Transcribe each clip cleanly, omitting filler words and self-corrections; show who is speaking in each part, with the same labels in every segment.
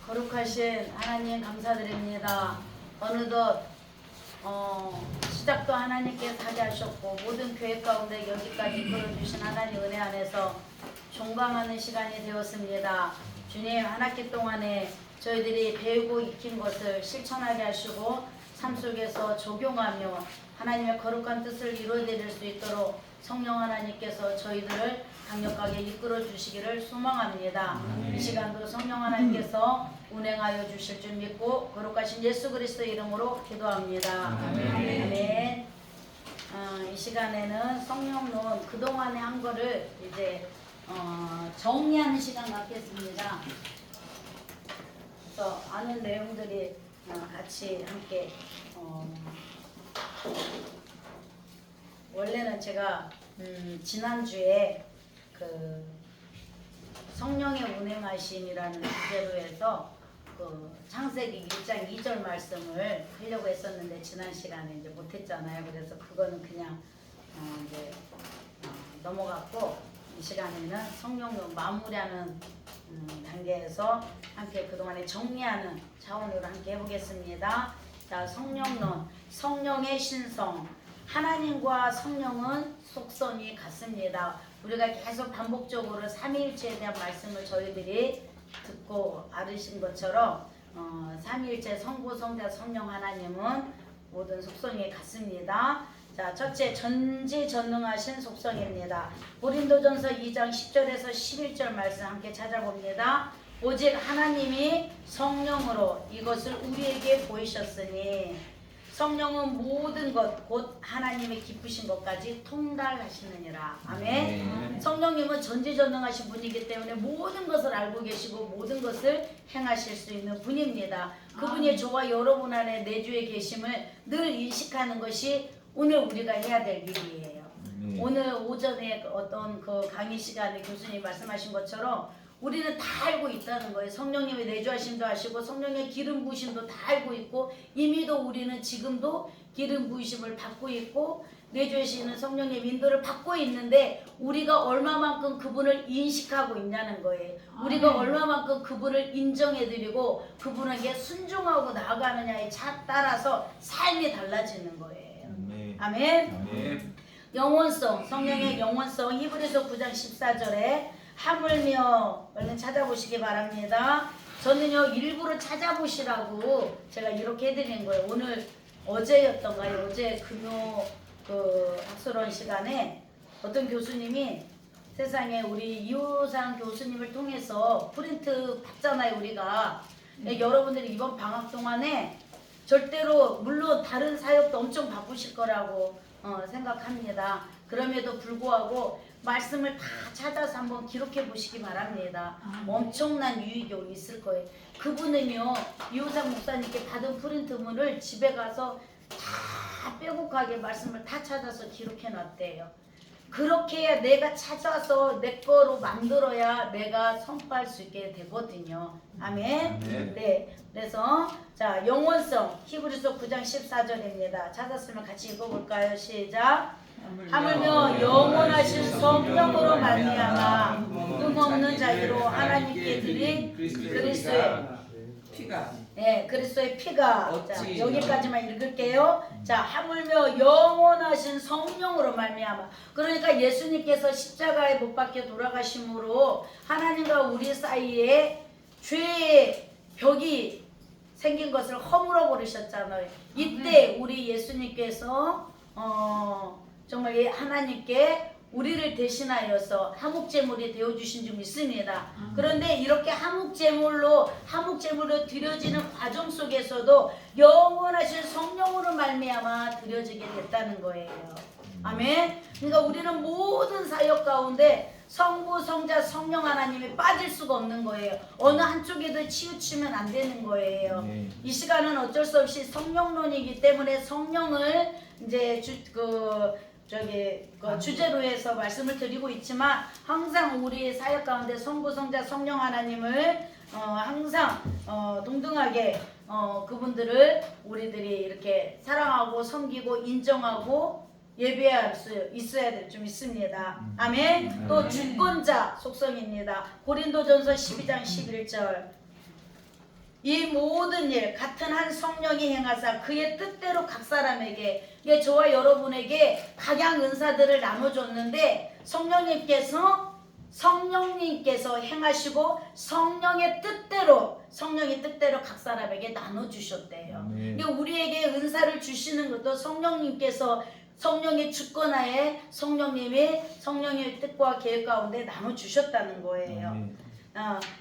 Speaker 1: 거룩하신 하나님 감사드립니다. 어느덧 시작도 하나님께서 하게 하셨고 모든 교회 가운데 여기까지 이끌어주신 하나님 은혜 안에서 종강하는 시간이 되었습니다. 주님, 한 학기 동안에 저희들이 배우고 익힌 것을 실천하게 하시고 삶 속에서 적용하며 하나님의 거룩한 뜻을 이루어드릴 수 있도록 성령 하나님께서 저희들을 강력하게 이끌어 주시기를 소망합니다. 이 시간도 성령 하나님께서 운행하여 주실 줄 믿고 거룩하신 예수 그리스도 이름으로 기도합니다. 아멘. 이 시간에는 성령론 그동안에 한 거를 이제 정리하는 시간 갖겠습니다. 그래서 아는 내용들이 같이 함께 원래는 제가 지난주에 그 성령의 운행하심이라는 주제로 해서 그 창세기 1장 2절 말씀을 하려고 했었는데 지난 시간에 이제 못했잖아요. 그래서 그거는 그냥 이제 넘어갔고 이 시간에는 성령론 마무리하는 단계에서 함께 그동안에 정리하는 차원으로 함께 해보겠습니다. 자, 성령론, 성령의 신성. 하나님과 성령은 속성이 같습니다. 우리가 계속 반복적으로 삼위일체에 대한 말씀을 저희들이 듣고 알으신 것처럼 삼위일체 성부, 성자, 성령 하나님은 모든 속성이 같습니다. 자, 첫째, 전지전능하신 속성입니다. 고린도전서 2장 10절에서 11절 말씀 함께 찾아봅니다. 오직 하나님이 성령으로 이것을 우리에게 보이셨으니 성령은 모든 것 곧 하나님의 기쁘신 것까지 통달하시느니라. 아멘. 성령님은 전지전능하신 분이기 때문에 모든 것을 알고 계시고 모든 것을 행하실 수 있는 분입니다. 그분이 저와 여러분 안에 내주에 계심을 늘 인식하는 것이 오늘 우리가 해야 될 일이에요. 오늘 오전에 어떤 그 강의 시간에 교수님 말씀하신 것처럼 우리는 다 알고 있다는 거예요. 성령님의 내주하심도 아시고 성령의 기름 부으심도 다 알고 있고 이미도 우리는 지금도 기름 부으심을 받고 있고 내주하시는 성령의 인도를 받고 있는데 우리가 얼마만큼 그분을 인식하고 있냐는 거예요. 우리가 얼마만큼 그분을 인정해드리고 그분에게 순종하고 나아가느냐에 따라서 삶이 달라지는 거예요. 아멘. 영원성, 성령의 영원성. 히브리서 9장 14절에 하물며 얼른 찾아보시기 바랍니다. 저는요 일부러 찾아보시라고 제가 이렇게 해드리는 거예요. 오늘 어제였던가요? 어제 금요 그 학술원 시간에 어떤 교수님이 세상에 우리 이호상 교수님을 통해서 프린트 받잖아요. 우리가 여러분들이 이번 방학 동안에 절대로 물론 다른 사역도 엄청 바쁘실 거라고 생각합니다. 그럼에도 불구하고 말씀을 다 찾아서 한번 기록해 보시기 바랍니다. 엄청난 유익이 있을 거예요. 그분은요 이호상 목사님께 받은 프린트물을 집에 가서 다 빼곡하게 말씀을 다 찾아서 기록해 놨대요. 그렇게 해야 내가 찾아서 내 거로 만들어야 내가 선포할 수 있게 되거든요. 아멘. 네. 그래서 자, 영원성 히브리서 9장 14절입니다. 찾았으면 같이 읽어볼까요? 시작. 하물며 영원하신 성령으로 말미암아 흠없는 자유로 하나님께 드린 그리스도의 피가. 네, 그리스도의 피가. 자, 여기까지만 읽을게요. 자, 하물며 영원하신 성령으로 말미암아. 그러니까 예수님께서 십자가에 못 박혀 돌아가심으로 하나님과 우리 사이에 죄의 벽이 생긴 것을 허물어 버리셨잖아요. 이때 우리 예수님께서 정말 하나님께 우리를 대신하여서 화목제물이 되어주신 줄 믿습니다. 그런데 이렇게 화목제물로 드려지는 과정 속에서도 영원하신 성령으로 말미암아 드려지게 됐다는 거예요. 아멘. 그러니까 우리는 모든 사역 가운데 성부, 성자, 성령 하나님이 빠질 수가 없는 거예요. 어느 한쪽에도 치우치면 안 되는 거예요. 이 시간은 어쩔 수 없이 성령론이기 때문에 성령을 이제 주제로 해서 말씀을 드리고 있지만 항상 우리 사역 가운데 성부, 성자, 성령 하나님을 항상 동등하게 그분들을 우리들이 이렇게 사랑하고 섬기고 인정하고 예배할 수 있어야 될 줄 믿습니다. 아멘. 또 주권자 속성입니다. 고린도전서 12장 11절 이 모든 일 같은 한 성령이 행하사 그의 뜻대로 각 사람에게, 이게 저와 여러분에게 각양 은사들을 나눠줬는데 성령님께서 행하시고 성령의 뜻대로 각 사람에게 나눠주셨대요. 그러니까 우리에게 은사를 주시는 것도 성령님께서 성령의 주권하에 성령의 뜻과 계획 가운데 나눠주셨다는 거예요.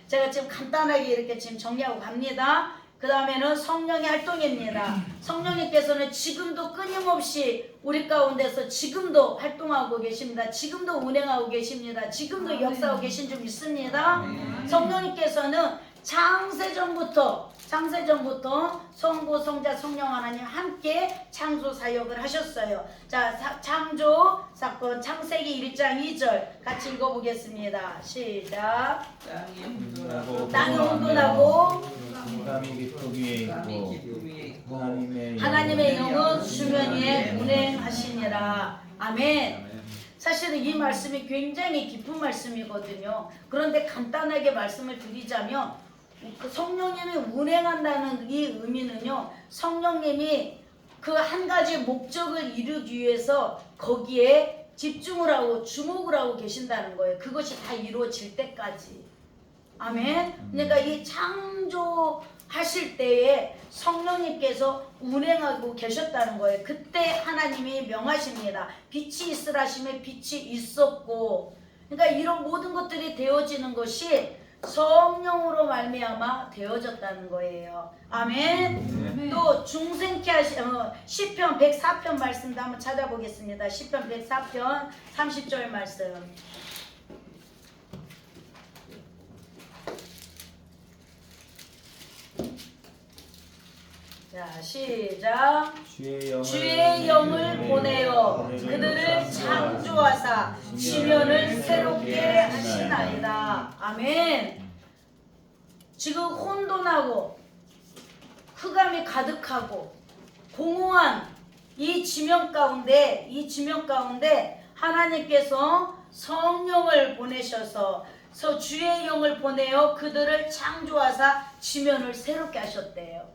Speaker 1: 제가 지금 간단하게 이렇게 지금 정리하고 갑니다. 그 다음에는 성령의 활동입니다. 성령님께서는 지금도 끊임없이 우리 가운데서 지금도 활동하고 계십니다. 지금도 운행하고 계십니다. 지금도 역사하고 계신 줄 믿습니다. 성령님께서는 창세전부터 성부, 성자, 성령 하나님 함께 창조 사역을 하셨어요. 자, 창조 사건 창세기 1장 2절 같이 읽어보겠습니다. 시작. 땅이 혼돈하고
Speaker 2: 바람이 깊음 위에 있고
Speaker 1: 하나님의 영은 수면 위에 운행하시니라. 아멘. 사실은 이 말씀이 굉장히 깊은 말씀이거든요. 그런데 간단하게 말씀을 드리자면 성령님이 운행한다는 이 의미는요, 성령님이 그 한 가지 목적을 이루기 위해서 거기에 집중을 하고 주목을 하고 계신다는 거예요. 그것이 다 이루어질 때까지. 아멘. 그러니까 이 창조하실 때에 성령님께서 운행하고 계셨다는 거예요. 그때 하나님이 명하십니다. 빛이 있으라 하시면 빛이 있었고, 그러니까 이런 모든 것들이 되어지는 것이 성령으로 말미암아 되어졌다는 거예요. 아멘. 또 중생케 시편 104편 말씀도 한번 찾아보겠습니다. 시편 104편 30절 말씀. 자, 시작. 주의 영을 보내어 그들을 창조하사 지면을 새롭게 하시나이다. 아멘. 지금 혼돈하고 흑암이 가득하고 공허한 이 지면 가운데 하나님께서 성령을 보내셔서 주의 영을 보내어 그들을 창조하사 지면을 새롭게 하셨대요.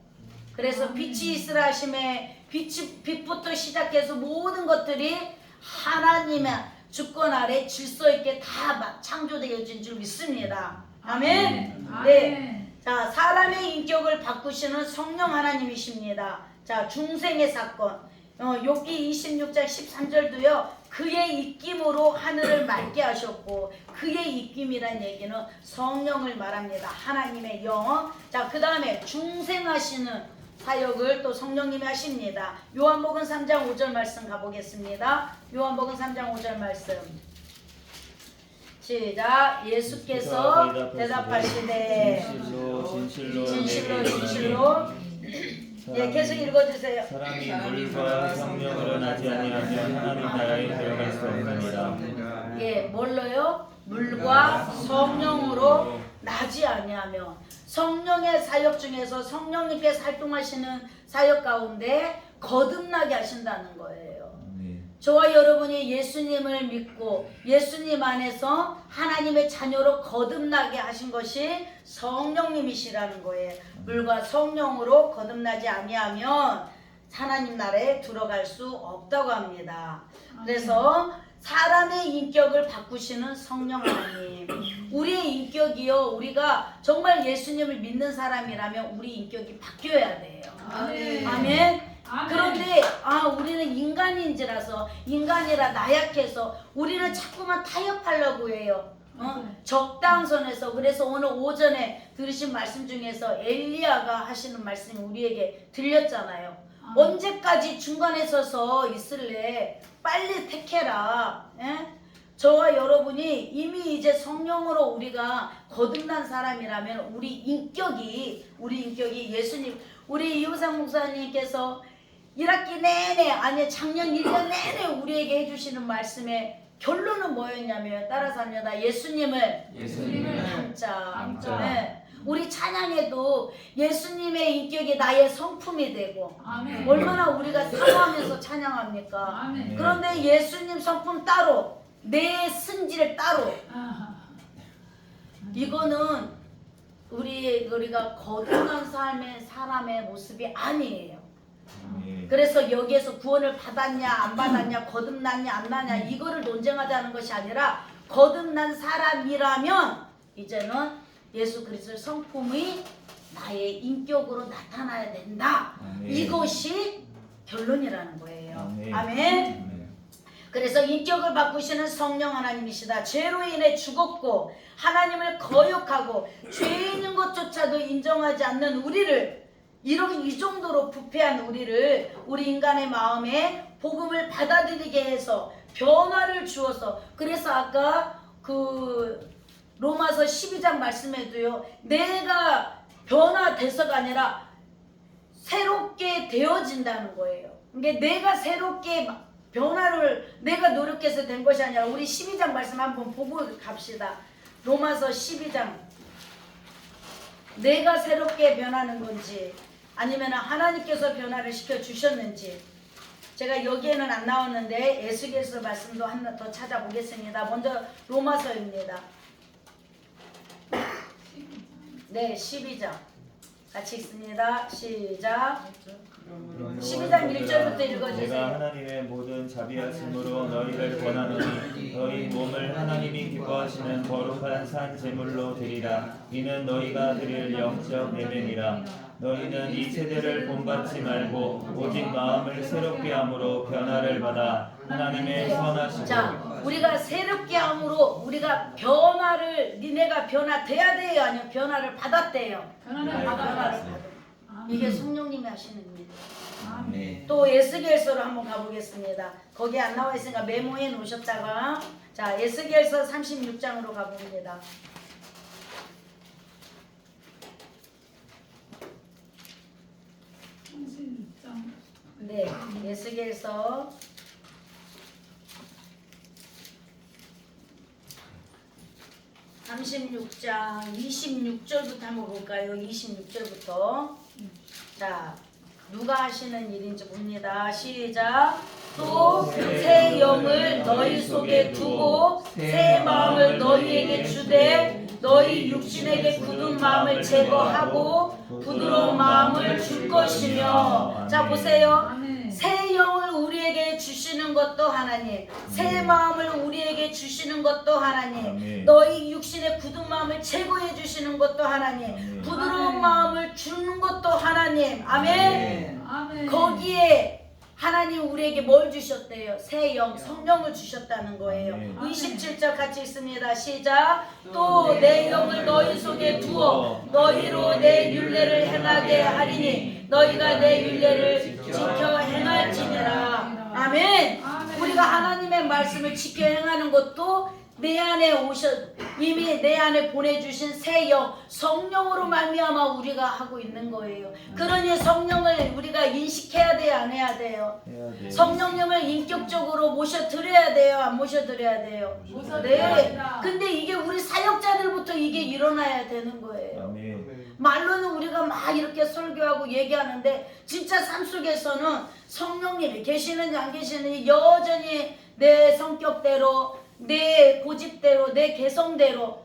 Speaker 1: 그래서 빛이 있으라 하심에 빛부터 시작해서 모든 것들이 하나님의 주권 아래 질서 있게 다 창조되어진 줄 믿습니다. 아멘. 네. 자, 사람의 인격을 바꾸시는 성령 하나님이십니다. 자, 중생의 사건. 욥기 26장 13절도요. 그의 입김으로 하늘을 맑게 하셨고, 그의 입김이란 얘기는 성령을 말합니다. 하나님의 영. 자, 그 다음에 중생하시는 사역을 또 성령님이 하십니다. 요한복음 3장 5절 말씀 가보겠습니다. 요한복음 3장 5절 말씀. 시작. 예수께서 대답하시되 진실로 예, 계속 읽어주세요.
Speaker 2: 사람이 물과 성령으로 나지 아니하면 하나님 나라에 들어갈 수 없느니라.
Speaker 1: 예, 뭘로요? 물과 성령으로 나지 아니하면. 성령의 사역 중에서 성령님께서 활동하시는 사역 가운데 거듭나게 하신다는 거예요. 저와 여러분이 예수님을 믿고 예수님 안에서 하나님의 자녀로 거듭나게 하신 것이 성령님이시라는 거예요. 물과 성령으로 거듭나지 아니하면 하나님 나라에 들어갈 수 없다고 합니다. 그래서 사람의 인격을 바꾸시는 성령 하나님. 우리의 인격이요, 우리가 정말 예수님을 믿는 사람이라면 우리 인격이 바뀌어야 돼요. 아멘. 아멘. 그런데 우리는 인간이라 나약해서 우리는 자꾸만 타협하려고 해요. 적당선에서. 그래서 오늘 오전에 들으신 말씀 중에서 엘리야가 하시는 말씀이 우리에게 들렸잖아요. 언제까지 중간에 서서 있을래? 빨리 택해라. 예? 저와 여러분이 이미 이제 성령으로 우리가 거듭난 사람이라면 우리 인격이 예수님, 우리 이호상 목사님께서 1학기 내내, 아니 작년 1년 내내 우리에게 해주시는 말씀의 결론은 뭐였냐면, 따라서 합니다. 예수님을 담자. 네. 우리 찬양에도 예수님의 인격이 나의 성품이 되고, 아멘. 얼마나 우리가 사모하면서 찬양합니까? 아멘. 그런데 예수님 성품 따로, 내 승질 따로. 이거는 우리가 거듭난 삶의 사람의 모습이 아니에요.
Speaker 2: 아멘.
Speaker 1: 그래서 여기에서 구원을 받았냐 안 받았냐 거듭났냐 안 나냐 이거를 논쟁하자는 것이 아니라 거듭난 사람이라면 이제는 예수 그리스도의 성품이 나의 인격으로 나타나야 된다.
Speaker 2: 아멘.
Speaker 1: 이것이 결론이라는 거예요.
Speaker 2: 아멘.
Speaker 1: 아멘. 그래서 인격을 바꾸시는 성령 하나님이시다. 죄로 인해 죽었고 하나님을 거역하고 죄인인 것조차도 인정하지 않는 우리를 이렇게 이 정도로 부패한 우리를 우리 인간의 마음에 복음을 받아들이게 해서 변화를 주어서 그래서 아까 그 로마서 12장 말씀에도요. 내가 변화돼서가 아니라 새롭게 되어진다는 거예요. 그러니까 내가 새롭게 변화를 내가 노력해서 된 것이 아니라 우리 12장 말씀 한번 보고 갑시다. 로마서 12장 내가 새롭게 변하는 건지 아니면 하나님께서 변화를 시켜주셨는지 제가 여기에는 안 나왔는데 에스겔서 말씀도 하나 더 찾아보겠습니다. 먼저 로마서입니다. 네, 12장 같이 읽습니다. 시작. 12장 1절부터 읽어주세요.
Speaker 2: 내가 하나님의 모든 자비하심으로 너희를 권하노니 너희 몸을 하나님이 기뻐하시는 거룩한 산 제물로 드리라. 이는 너희가 드릴 영적 예배니라. 너희는 이 세대를 본받지 말고 오직 마음을 새롭게 함으로 변화를 받아 하나님의 선하시고.
Speaker 1: 자, 우리가 새롭게 함으로 우리가 변화를 니네가 변화돼야 돼요, 아니면 변화를 받았대요? 변화를 받아. 이게 성령님이 하시는 일이에요.
Speaker 2: 아멘.
Speaker 1: 또 에스겔서로 한번 가보겠습니다. 거기 안 나와 있으니까 메모해 놓으셨다가 자 에스겔서 36장으로 가봅니다. 네, 에스겔서 36장 26절부터 한번 볼까요? 26절부터. 자, 누가 하시는 일인지 봅니다. 시작. 또 새 영을 너희 속에 두고 새 마음을 너희에게 주되 너희 육신에게 굳은 마음을 제거하고 부드러운 마음을 줄 것이며. 자, 보세요. 새 영을 우리에게 주시는 것도 하나님, 새 마음을 우리에게 주시는 것도 하나님,
Speaker 2: 아멘.
Speaker 1: 너희 육신의 굳은 마음을 제거해 주시는 것도 하나님,
Speaker 2: 아멘.
Speaker 1: 부드러운 마음을 주는 것도 하나님. 아멘.
Speaker 3: 아멘.
Speaker 1: 거기에 하나님 우리에게 뭘 주셨대요? 새 영, 성령을 주셨다는 거예요.
Speaker 2: 아멘.
Speaker 1: 27절 같이 읽습니다. 시작. 또 내 영을 너희 속에 두어 너희로 내 율례를 행하게 하리니 너희가 내 율례를 지켜 행할지니라. 아멘. 우리가 하나님의 말씀을 지켜 행하는 것도 내 안에 이미 내 안에 보내주신 새 영, 성령으로 말미암아 우리가 하고 있는 거예요. 그러니 성령을 우리가 인식해야 돼요, 안 해야 돼요?
Speaker 2: 해야 돼.
Speaker 1: 성령님을 인격적으로 모셔드려야 돼요, 안 모셔드려야 돼요? 네. 근데 이게 우리 사역자들부터 이게 일어나야 되는 거예요.
Speaker 2: 아멘.
Speaker 1: 말로는 우리가 막 이렇게 설교하고 얘기하는데 진짜 삶 속에서는 성령님이 계시는지 안 계시는지 여전히 내 성격대로 내 고집대로 내 개성대로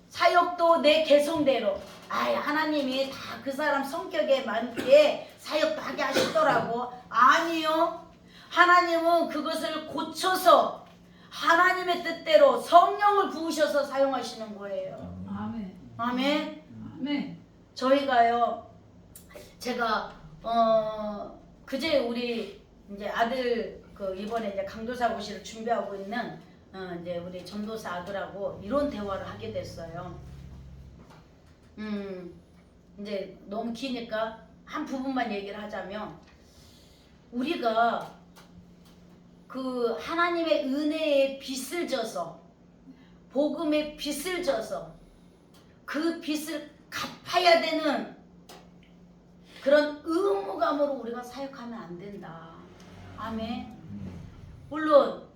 Speaker 1: 사역도 내 개성대로 하나님이 다 그 사람 성격에 맞게 사역도 하게 하시더라고. 아니요. 하나님은 그것을 고쳐서 하나님의 뜻대로 성령을 부으셔서 사용하시는 거예요.
Speaker 3: 아멘.
Speaker 1: 아멘.
Speaker 3: 아멘.
Speaker 1: 저희가요, 제가 그제 우리 이제 아들 이번에 이제 강도사고시를 준비하고 있는 이제 우리 전도사 아들하고 이런 대화를 하게 됐어요. 이제 너무 기니까 한 부분만 얘기를 하자면 우리가 그 하나님의 은혜의 빚을 져서 복음의 빚을 져서 그 빚을 갚아야 되는 그런 의무감으로 우리가 사역하면 안 된다. 아멘. 물론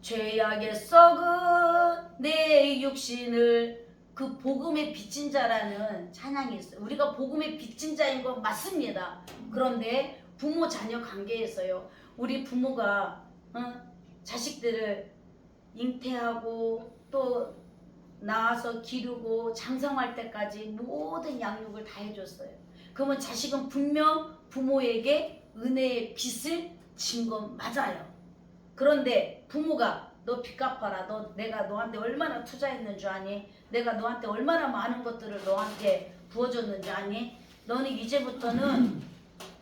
Speaker 1: 죄악에 썩은 내 육신을 그 복음의 빚진 자라는 찬양이 있어요. 우리가 복음의 빚진 자인 건 맞습니다. 그런데 부모 자녀 관계에서요, 우리 부모가 자식들을 잉태하고 또 낳아서 기르고 장성할 때까지 모든 양육을 다 해줬어요. 그러면 자식은 분명 부모에게 은혜의 빚을 진 건 맞아요. 그런데 부모가 너 빚 갚아라. 내가 너한테 얼마나 투자했는 줄 아니? 내가 너한테 얼마나 많은 것들을 너한테 부어줬는지 아니? 너는 이제부터는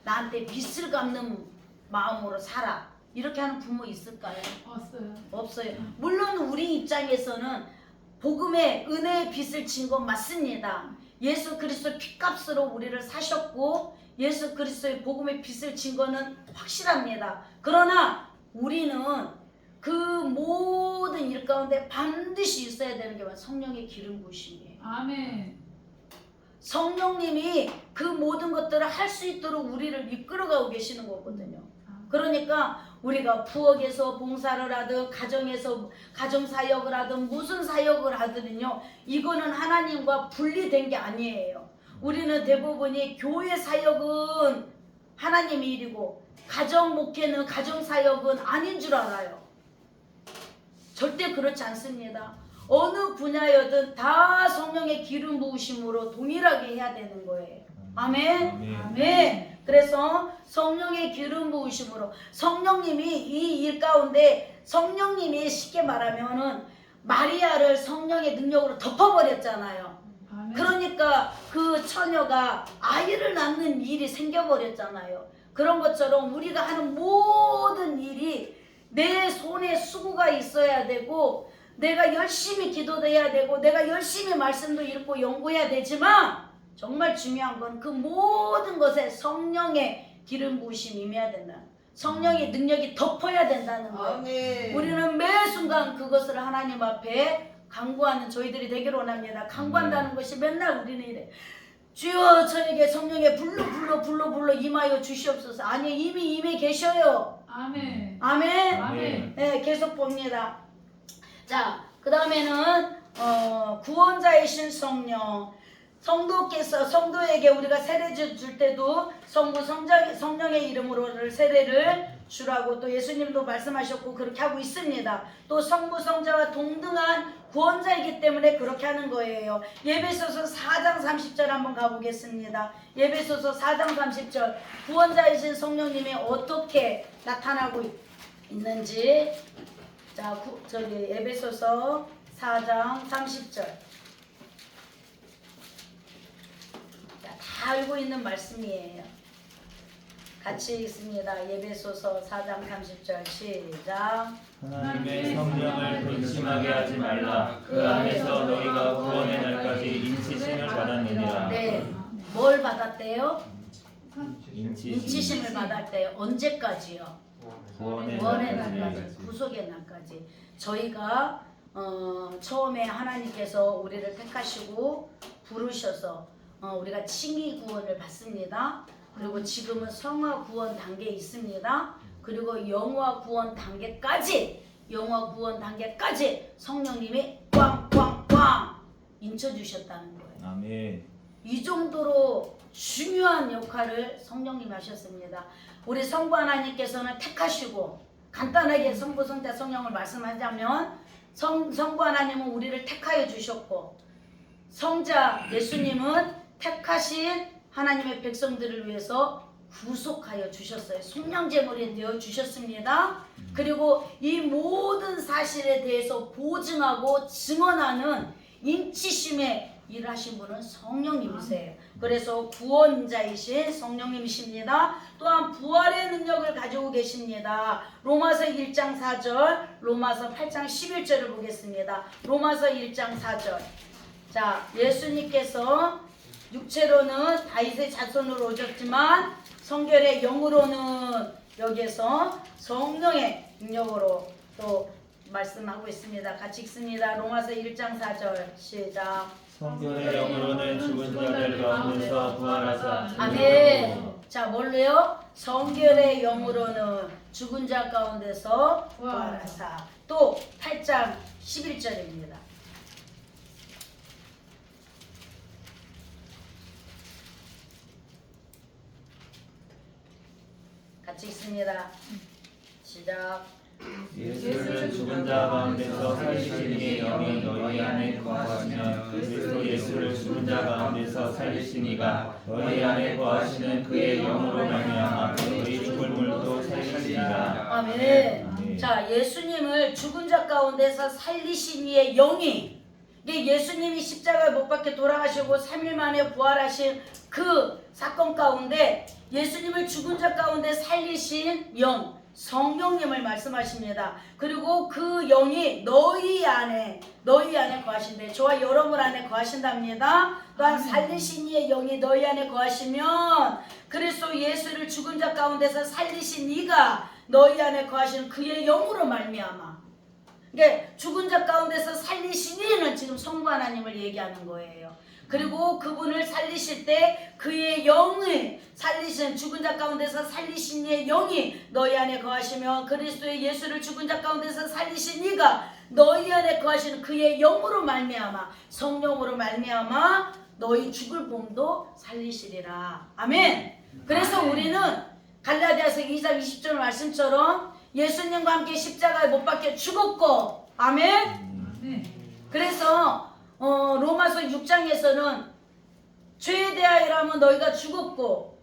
Speaker 1: 나한테 빚을 갚는 마음으로 살아. 이렇게 하는 부모 있을까요?
Speaker 3: 없어요.
Speaker 1: 없어요. 물론 우리 입장에서는 복음의 은혜의 빚을 진 건 맞습니다. 예수 그리스도의 핏값으로 우리를 사셨고 예수 그리스도의 복음의 빚을 진 거는 확실합니다. 그러나 우리는 그 모든 일 가운데 반드시 있어야 되는 게 성령의 기름 부으심이에요.
Speaker 3: 아멘.
Speaker 1: 성령님이 그 모든 것들을 할 수 있도록 우리를 이끌어가고 계시는 거거든요. 그러니까 우리가 부엌에서 봉사를 하든 가정에서 가정사역을 하든 무슨 사역을 하든요, 이거는 하나님과 분리된 게 아니에요. 우리는 대부분이 교회 사역은 하나님의 일이고 가정 목회는 가정 사역은 아닌 줄 알아요. 절대 그렇지 않습니다. 어느 분야여든 다 성령의 기름 부으심으로 동일하게 해야 되는 거예요. 아멘. 네. 그래서 성령의 기름 부으심으로 성령님이 이 일 가운데 성령님이 쉽게 말하면은 마리아를 성령의 능력으로 덮어버렸잖아요.
Speaker 3: 아멘.
Speaker 1: 그러니까 그 처녀가 아이를 낳는 일이 생겨버렸잖아요. 그런 것처럼 우리가 하는 모든 일이 내 손에 수고가 있어야 되고 내가 열심히 기도도 해야 되고 내가 열심히 말씀도 읽고 연구해야 되지만 정말 중요한 건 그 모든 것에 성령의 기름 부으심이 임해야 된다. 성령의 능력이 덮어야 된다는 거예요.
Speaker 4: 아멘.
Speaker 1: 우리는 매 순간 그것을 하나님 앞에 간구하는 저희들이 되기를 원합니다. 간구한다는 것이 맨날 우리는 이래. 주여 저에게 성령의 불로 임하여 주시옵소서. 아니 이미 임해 계셔요.
Speaker 3: 아멘.
Speaker 1: 아멘.
Speaker 3: 아멘.
Speaker 1: 네, 계속 봅니다. 자, 그 다음에는 구원자이신 성령. 성도께서 성도에게 우리가 세례 줄 때도 성령의 이름으로 세례를 주라고 또 예수님도 말씀하셨고 그렇게 하고 있습니다. 또 성부 성자와 동등한 구원자이기 때문에 그렇게 하는 거예요. 예배소서 4장 30절 한번 가보겠습니다. 예배소서 4장 30절 구원자이신 성령님이 어떻게 나타나고 있는지 자 예배소서 4장 30절 다 알고 있는 말씀이에요. 같이 읽습니다. 예배소서 4장 30절 시작.
Speaker 2: 하나님의 성령을 근심하게 하지 말라. 그 안에서 너희가 구원의 날까지 인치심을 받았느니라.
Speaker 1: 네, 뭘 받았대요?
Speaker 2: 인치심.
Speaker 1: 인치심을 받았대요. 언제까지요?
Speaker 2: 구원의
Speaker 1: 구원의
Speaker 2: 날까지.
Speaker 1: 날까지, 구속의 날까지. 저희가 처음에 하나님께서 우리를 택하시고 부르셔서 우리가 칭의 구원을 받습니다. 그리고 지금은 성화 구원 단계에 있습니다. 그리고 영화 구원 단계까지 성령님이 꽝꽝꽝 인쳐주셨다는 거예요.
Speaker 2: 아멘.
Speaker 1: 이 정도로 중요한 역할을 성령님이 하셨습니다. 우리 성부 하나님께서는 택하시고 간단하게 성부 성자 성령을 말씀하자면 성부 하나님은 우리를 택하여 주셨고 성자 예수님은 택하신 하나님의 백성들을 위해서 구속하여 주셨어요. 속량제물이 되어 주셨습니다. 그리고 이 모든 사실에 대해서 보증하고 증언하는 인치심의 일을 하신 분은 성령님이세요. 그래서 구원자이신 성령님이십니다. 또한 부활의 능력을 가지고 계십니다. 로마서 1장 4절, 로마서 8장 11절을 보겠습니다. 로마서 1장 4절. 자, 예수님께서 육체로는 다윗의 자손으로 오셨지만 성결의 영으로는 여기에서 성령의 능력으로 또 말씀하고 있습니다. 같이 읽습니다. 로마서 1장 4절 시작.
Speaker 2: 성결의 영으로는 죽은 자들 가운데서 부활하사.
Speaker 1: 아멘. 자, 뭘로요? 성결의 영으로는 죽은 자 가운데서 부활하사. 또 8장 11절입니다. 같이 읽습니다. 시작.
Speaker 2: 예수를 죽은 자 가운데서 살리신 이의 영이 너희 안에 거하시면 그리스도 예수를 죽은 자 가운데서 살리신 이가 너희 안에 거하시는 그의 영으로 말미암아 너희 죽을 물도 살리시리라.
Speaker 1: 아멘. 자, 예수님을 죽은 자 가운데서 살리신 이의 영이, 이게 예수님이 십자가에 못 박혀 돌아가시고 3일 만에 부활하신 그 사건 가운데 예수님을 죽은 자 가운데 살리신 영, 성령님을 말씀하십니다. 그리고 그 영이 너희 안에 거하신대. 저와 여러분 안에 거하신답니다. 또한 살리신 이의 영이 너희 안에 거하시면 그리스도 예수를 죽은 자 가운데서 살리신 이가 너희 안에 거하시는 그의 영으로 말미암아. 그러니까 죽은 자 가운데서 살리신 이는 지금 성부 하나님을 얘기하는 거예요. 그리고 그분을 살리실 때 그의 영을 살리신, 죽은 자 가운데서 살리신 이의 영이 너희 안에 거하시면 그리스도의 예수를 죽은 자 가운데서 살리신 이가 너희 안에 거하시는 그의 영으로 말미암아, 성령으로 말미암아 너희 죽을 몸도 살리시리라. 아멘. 그래서 우리는 갈라디아서 2장 20절 말씀처럼 예수님과 함께 십자가에 못 박혀 죽었고, 아멘. 그래서 로마서 6장에서는 죄에 대하여라면 너희가 죽었고,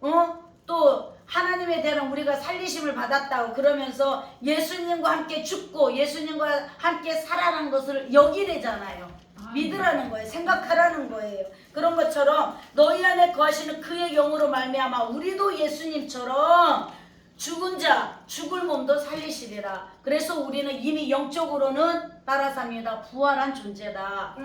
Speaker 1: 또 하나님에 대한 우리가 살리심을 받았다고 그러면서 예수님과 함께 죽고 예수님과 함께 살아난 것을 여기래잖아요. 믿으라는 거예요. 생각하라는 거예요. 그런 것처럼 너희 안에 거하시는 그의 영으로 말미암아 우리도 예수님처럼 죽은 자, 죽을 몸도 살리시리라. 그래서 우리는 이미 영적으로는 따라삽니다. 부활한 존재다.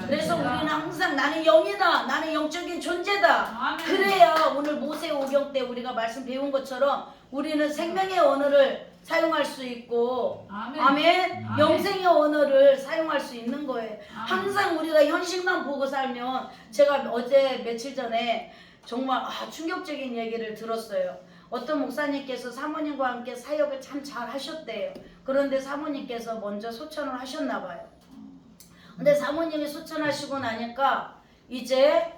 Speaker 1: 그래서 우리는 항상 나는 영이다. 나는 영적인 존재다. 그래야 오늘 모세오경 때 우리가 말씀 배운 것처럼 우리는 생명의 언어를 사용할 수 있고, 아멘. 영생의 언어를 사용할 수 있는 거예요. 항상 우리가 현실만 보고 살면, 제가 어제 며칠 전에 정말 충격적인 얘기를 들었어요. 어떤 목사님께서 사모님과 함께 사역을 참 잘 하셨대요. 그런데 사모님께서 먼저 소천을 하셨나 봐요. 근데 사모님이 소천하시고 나니까 이제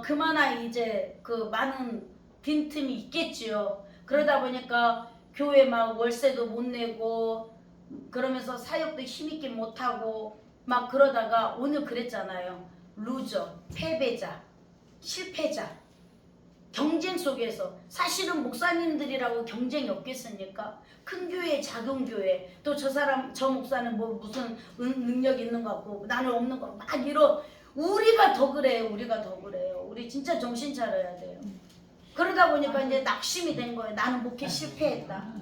Speaker 1: 그마나 이제 그 많은 빈틈이 있겠지요. 그러다 보니까 교회 막 월세도 못 내고 그러면서 사역도 힘있게 못하고 막 그러다가 오늘 그랬잖아요. 루저, 패배자, 실패자, 경쟁 속에서. 사실은 목사님들이라고 경쟁이 없겠습니까? 큰 교회, 작은 교회, 또 저 사람, 저 목사는 뭐 무슨 능력 있는 것 같고 나는 없는 것 같고 막 이런. 우리가 더 그래요. 우리가 더 그래요. 우리 진짜 정신 차려야 돼요. 그러다 보니까 이제 낙심이 된 거예요. 나는 목회 실패했다.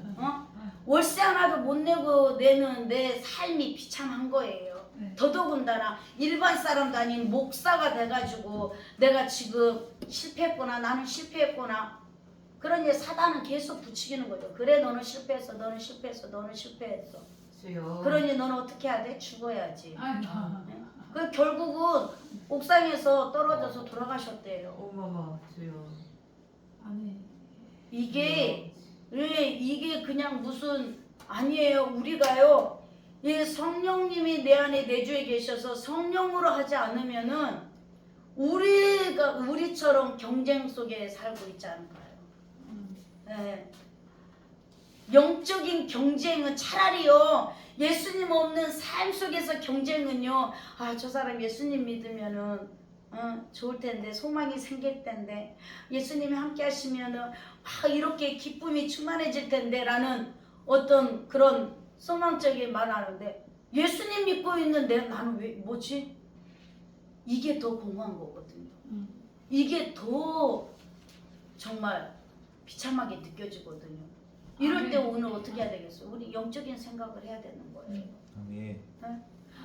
Speaker 1: 월세 하나도 못 내고 내는 내 삶이 비참한 거예요. 더더군다나 일반 사람도 아닌 목사가 돼가지고 내가 지금 실패했구나, 나는 실패했구나. 그러니 사단은 계속 부추기는 거죠. 그래, 너는 실패했어, 너는 실패했어, 너는 실패했어. 그러니 너는 어떻게 해야 돼? 죽어야지. 그 결국은 옥상에서 떨어져서 돌아가셨대요.
Speaker 3: 어머머, 주여.
Speaker 1: 이게 그냥 무슨 아니에요. 우리가요, 이 성령님이 내 안에 내주에 계셔서 성령으로 하지 않으면은 우리가 우리처럼 경쟁 속에 살고 있지 않을까요? 네. 영적인 경쟁은 차라리요, 예수님 없는 삶 속에서 경쟁은요, 저 사람 예수님 믿으면은 좋을 텐데, 소망이 생길 텐데, 예수님이 함께 하시면은 이렇게 기쁨이 충만해질 텐데 라는 어떤 그런 소망적인 말 하는데, 예수님 믿고 있는데 나는 왜 뭐지? 이게 더 공허한 거거든요. 이게 더 정말 비참하게 느껴지거든요. 이럴 때 오늘 어떻게 해야 되겠어요? 우리 영적인 생각을 해야 되는 거예요.
Speaker 2: 아멘.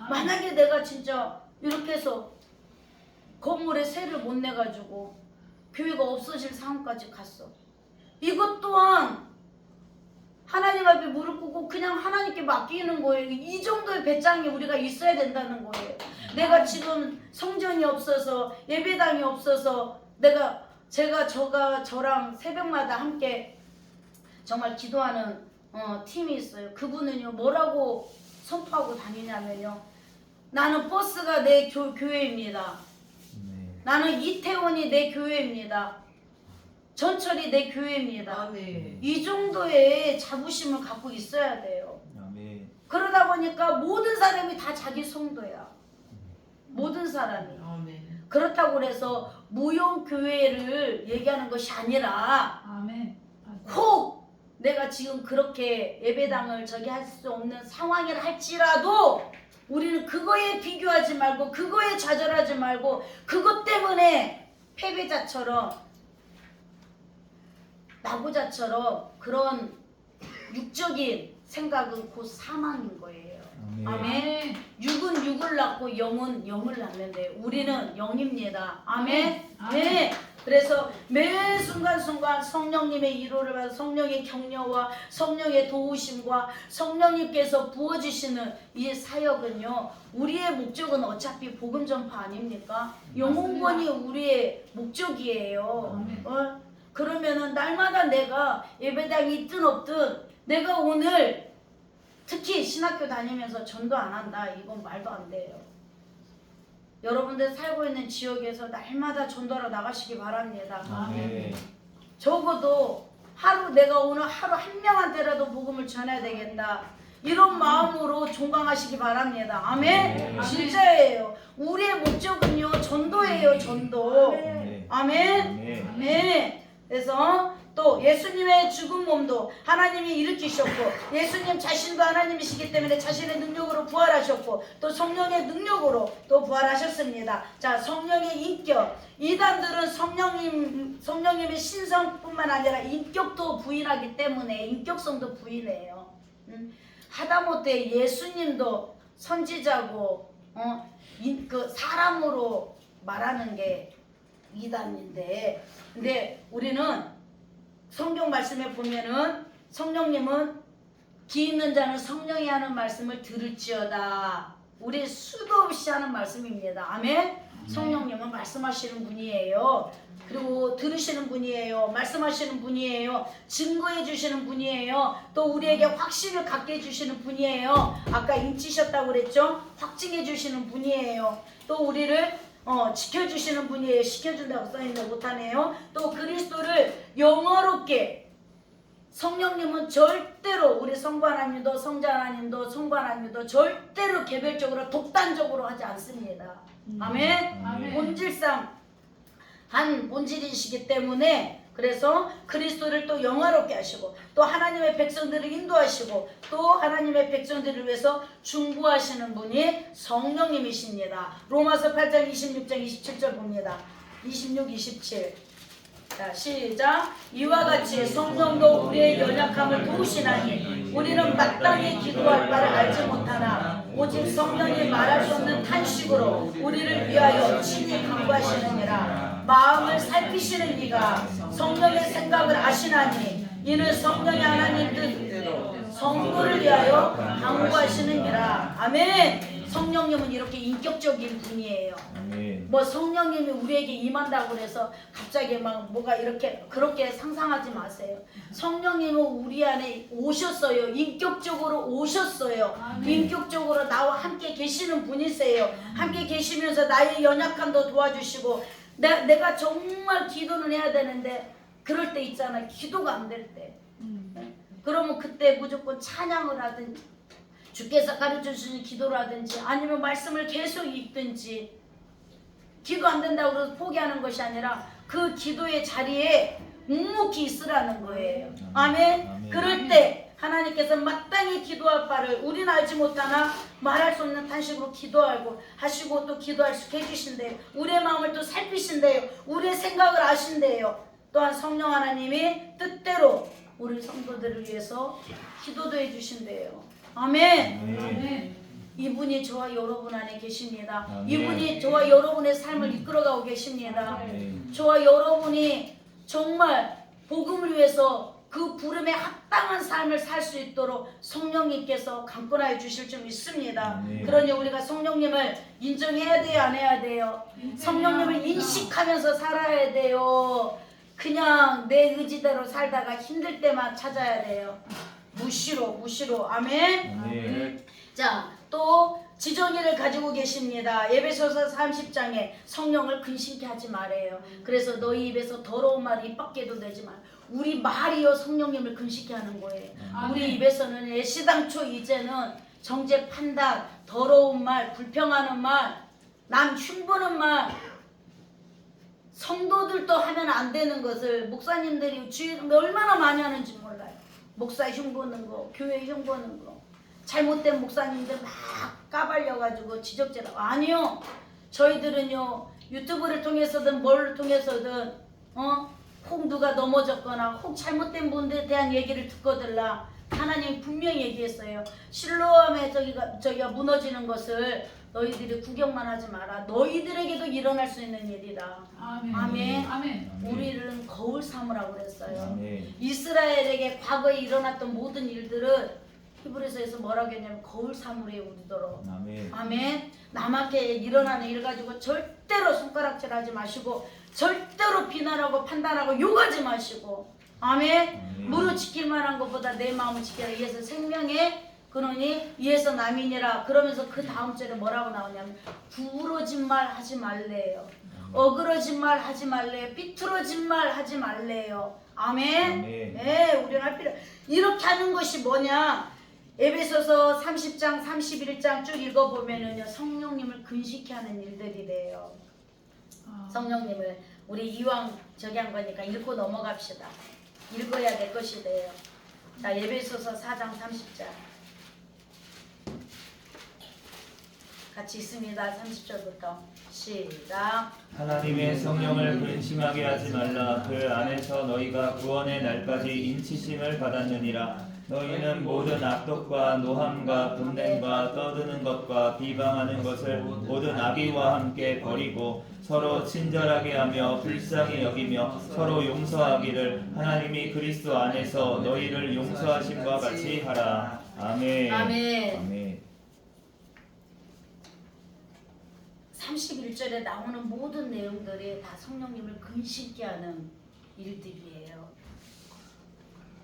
Speaker 1: 만약에 내가 진짜 이렇게 해서 건물에 세를 못 내가지고 교회가 없어질 상황까지 갔어. 이것 또한 하나님 앞에 무릎 꿇고 그냥 하나님께 맡기는 거예요. 이 정도의 배짱이 우리가 있어야 된다는 거예요. 내가 지금 성전이 없어서, 예배당이 없어서, 저랑 새벽마다 함께 정말 기도하는 팀이 있어요. 그분은요, 뭐라고 선포하고 다니냐면요, 나는 버스가 내 교회입니다. 나는 이태원이 내 교회입니다. 전철이 내 교회입니다. 이 정도의 자부심을 갖고 있어야 돼요. 그러다 보니까 모든 사람이 다 자기 성도야. 모든 사람이.
Speaker 3: 아멘.
Speaker 1: 그렇다고 해서 무용교회를 얘기하는 것이 아니라
Speaker 4: 아멘.
Speaker 1: 혹 내가 지금 그렇게 예배당을 저기 할 수 없는 상황이라 할지라도 우리는 그거에 비교하지 말고 그거에 좌절하지 말고 그것 때문에 패배자처럼 나고자처럼 그런 육적인 생각은 곧 사망인 거예요. 아멘. 육은 육을 낳고 영은 영을 낳는데 우리는 영입니다. 아멘.
Speaker 4: 아멘.
Speaker 1: 네. 그래서 매 순간순간 성령님의 위로를 받아 성령의 격려와 성령의 도우심과 성령님께서 부어주시는 이 사역은요, 우리의 목적은 어차피 복음 전파 아닙니까? 영혼권이 우리의 목적이에요. 그러면은 날마다 내가 예배당이 있든 없든 내가 오늘 특히 신학교 다니면서 전도 안 한다, 이건 말도 안 돼요. 여러분들 살고 있는 지역에서 날마다 전도하러 나가시기 바랍니다.
Speaker 2: 아멘.
Speaker 1: 적어도 하루 내가 오늘 하루 한 명한테라도 복음을 전해야 되겠다, 이런 마음으로 종강하시기 바랍니다. 아멘. 진짜예요. 우리의 목적은요 전도예요. 전도. 아멘. 아멘. 그래서 또 예수님의 죽은 몸도 하나님이 일으키셨고 예수님 자신도 하나님이시기 때문에 자신의 능력으로 부활하셨고 또 성령의 능력으로 또 부활하셨습니다. 자, 성령의 인격. 이단들은 성령님의 신성뿐만 아니라 인격도 부인하기 때문에 인격성도 부인해요. 하다못해 예수님도 선지자고 그 사람으로 말하는 게 이단인데, 근데 우리는 성경 말씀에 보면은 성령님은 기 있는 자는 성령이 하는 말씀을 들을지어다. 우리 수도 없이 하는 말씀입니다. 아멘. 성령님은 말씀하시는 분이에요. 그리고 들으시는 분이에요. 말씀하시는 분이에요. 증거해 주시는 분이에요. 또 우리에게 확신을 갖게 해주시는 분이에요. 아까 인치셨다고 그랬죠? 확증해 주시는 분이에요. 또 우리를 지켜주시는 분이에요. 시켜준다고 써있는데 못하네요. 또 그리스도를 영어롭게, 성령님은 절대로 우리 성부 하나님도 성자 하나님도 성부 하나님도 절대로 개별적으로 독단적으로 하지 않습니다. 아멘.
Speaker 4: 아멘.
Speaker 1: 본질상 한 본질이시기 때문에, 그래서 그리스도를 또 영화롭게 하시고 또 하나님의 백성들을 인도하시고 또 하나님의 백성들을 위해서 중보하시는 분이 성령님이십니다. 로마서 8장 26장 27절 봅니다. 26, 27. 자, 시작. 이와 같이 성령도 우리의 연약함을 도우시나니 우리는 마땅히 기도할 바를 알지 못하나 오직 성령이 말할 수 없는 탄식으로 우리를 위하여 친히 간구하시느니라. 마음을 살피시는 이가 성령의 생각을 아시나니 이는 성령이 하나님 뜻 성도를 위하여 간구하시느니라. 아멘. 성령님은 이렇게 인격적인 분이에요.
Speaker 2: 아멘.
Speaker 1: 뭐 성령님이 우리에게 임한다고 해서 갑자기 막 뭐가 이렇게 그렇게 상상하지 마세요. 성령님은 우리 안에 오셨어요. 인격적으로 오셨어요.
Speaker 4: 아멘.
Speaker 1: 인격적으로 나와 함께 계시는 분이세요. 함께 계시면서 나의 연약함도 도와주시고 내가 정말 기도는 해야 되는데 그럴 때 있잖아. 기도가 안 될 때. 그러면 그때 무조건 찬양을 하든지 주께서 가르쳐주신 기도를 하든지 아니면 말씀을 계속 읽든지, 기도 안 된다고 해서 포기하는 것이 아니라 그 기도의 자리에 묵묵히 있으라는 거예요. 아멘.
Speaker 2: 아멘.
Speaker 1: 그럴 때 하나님께서 마땅히 기도할 바를 우리는 알지 못하나 말할 수 없는 탄식으로 기도하고 하시고 또 기도할 수 있게 해주신대요. 우리의 마음을 또 살피신대요. 우리의 생각을 아신대요. 또한 성령 하나님이 뜻대로 우리 성도들을 위해서 기도도 해주신대요. 아멘.
Speaker 4: 아멘.
Speaker 1: 이분이 저와 여러분 안에 계십니다.
Speaker 2: 아멘.
Speaker 1: 이분이 저와 여러분의 삶을 이끌어가고 계십니다.
Speaker 2: 아멘.
Speaker 1: 저와 여러분이 정말 복음을 위해서 그 부름에 합당한 삶을 살 수 있도록 성령님께서 강권하여 주실 줄 믿습니다.
Speaker 2: 아멘.
Speaker 1: 그러니 우리가 성령님을 인정해야 돼요, 안 해야 돼요? 성령님을 인식하면서 살아야 돼요. 그냥 내 의지대로 살다가 힘들 때만 찾아야 돼요. 무시로. 아멘.
Speaker 2: 아멘.
Speaker 1: 자, 또 지정의를 가지고 계십니다. 에베소서 30장에 성령을 근심케 하지 말아요. 그래서 너희 입에서 더러운 말이 입 밖에도 내지 말. 우리 말이요 성령님을 근심케 하는 거예요.
Speaker 4: 아멘.
Speaker 1: 우리 입에서는 애시당초 이제는 정죄 판단, 더러운 말, 불평하는 말, 남 흉보는 말, 성도들도 하면 안 되는 것을 목사님들이 주의 얼마나 많이 하는지 몰라요. 목사 흉보는 거, 교회 흉보는 거, 잘못된 목사님들 막 까발려가지고 지적질하고. 아니요, 저희들은요 유튜브를 통해서든 뭘 통해서든 혹 누가 넘어졌거나 혹 잘못된 분들에 대한 얘기를 듣거들라 하나님이 분명히 얘기했어요. 실로암에 저기가 무너지는 것을 너희들이 구경만 하지 마라. 너희들에게도 일어날 수 있는 일이다.
Speaker 3: 아멘.
Speaker 1: 아멘.
Speaker 3: 아멘.
Speaker 1: 우리를 거울 삼으라고 그랬어요.
Speaker 2: 아멘.
Speaker 1: 이스라엘에게 과거에 일어났던 모든 일들은 히브리서에서 뭐라고 했냐면 거울 삼으래요, 우리더러.
Speaker 2: 아멘.
Speaker 1: 아멘. 남한테 일어나는 일 가지고 절대로 손가락질하지 마시고, 절대로 비난하고 판단하고 욕하지 마시고, 아멘. 무릇 지킬 만한 것보다 내 마음을 지켜라. 이에서 생명의 그러니 이에서 남이니라. 그러면서 그 다음 절에 뭐라고 나오냐면 부러진 말 하지 말래요. 어그러진 말 하지 말래요. 삐뚤어진 말 하지 말래요. 아멘.
Speaker 2: 아멘.
Speaker 1: 네, 우리는 할 필요. 이렇게 하는 것이 뭐냐? 에베소서 30장 31장 쭉 읽어보면은요, 성령님을 근식케 하는 일들이래요. 성령님을 우리 이왕 저기 한 거니까 읽고 넘어갑시다. 읽어야 될 것이 돼요. 자, 에베소서 4장 30장 같이 있습니다. 30절부터 시작.
Speaker 2: 하나님의 성령을 근심하게 하지 말라. 그 안에서 너희가 구원의 날까지 인치심을 받았느니라. 너희는 모든 악독과 노함과 분냄과 떠드는 것과 비방하는 것을 모든 악의와 함께 버리고 서로 친절하게 하며 불쌍히 여기며 서로 용서하기를 하나님이 그리스도 안에서 너희를 용서하심과 같이 하라. 아멘.
Speaker 1: 아멘.
Speaker 2: 아멘.
Speaker 1: 31절에 나오는 모든 내용들이 다 성령님을 근심케 하는 일들이에요.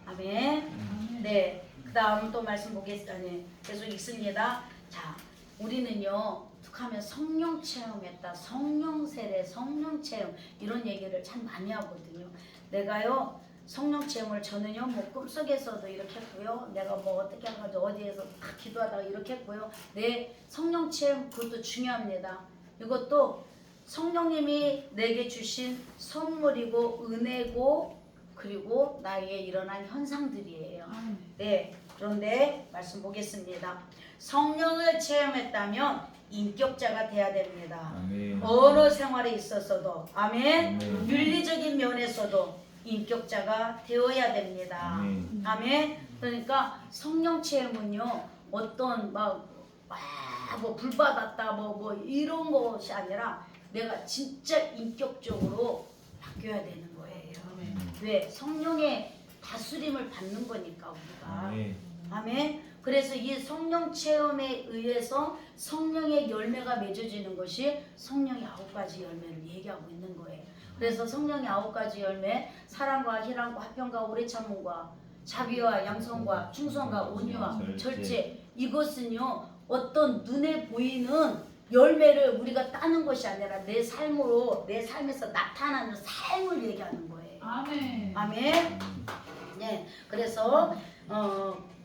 Speaker 1: 아멘. 네. 그 다음 또 말씀 보겠습니다. 계속 읽습니다. 자, 우리는요, 하면 성령 체험했다, 성령 세례, 성령 체험 이런 얘기를 참 많이 하거든요. 내가요 성령 체험을 저는요 뭐 꿈속에서도 이렇게 했고요. 내가 뭐 어떻게 해가지고 어디에서 딱 기도하다가 이렇게 했고요. 네, 성령 체험 그것도 중요합니다. 이것도 성령님이 내게 주신 선물이고 은혜고 그리고 나에게 일어난 현상들이에요. 네, 그런데 말씀 보겠습니다. 성령을 체험했다면 인격자가 돼야 됩니다.
Speaker 2: 아멘.
Speaker 1: 언어 생활에 있어서도 아멘.
Speaker 2: 아멘.
Speaker 1: 윤리적인 면에서도 인격자가 되어야 됩니다.
Speaker 2: 아멘.
Speaker 1: 아멘. 그러니까 성령 체험은요 어떤 뭐 불받았다 뭐 이런 것이 아니라 내가 진짜 인격적으로 바뀌어야 되는 거예요. 왜? 성령의 다스림을 받는 거니까 우리가.
Speaker 2: 아멘.
Speaker 1: 아멘. 그래서 이 성령 체험에 의해서 성령의 열매가 맺어지는 것이 성령의 9가지 열매를 얘기하고 있는 거예요. 그래서 성령의 9가지 열매, 사랑과 희랑과 화평과 오래 참음과 자비와 양성과 충성과 온유와 절제, 이것은요 어떤 눈에 보이는 열매를 우리가 따는 것이 아니라 내 삶으로, 내 삶에서 나타나는 삶을 얘기하는 거예요.
Speaker 3: 아멘.
Speaker 1: 아멘. 네, 그래서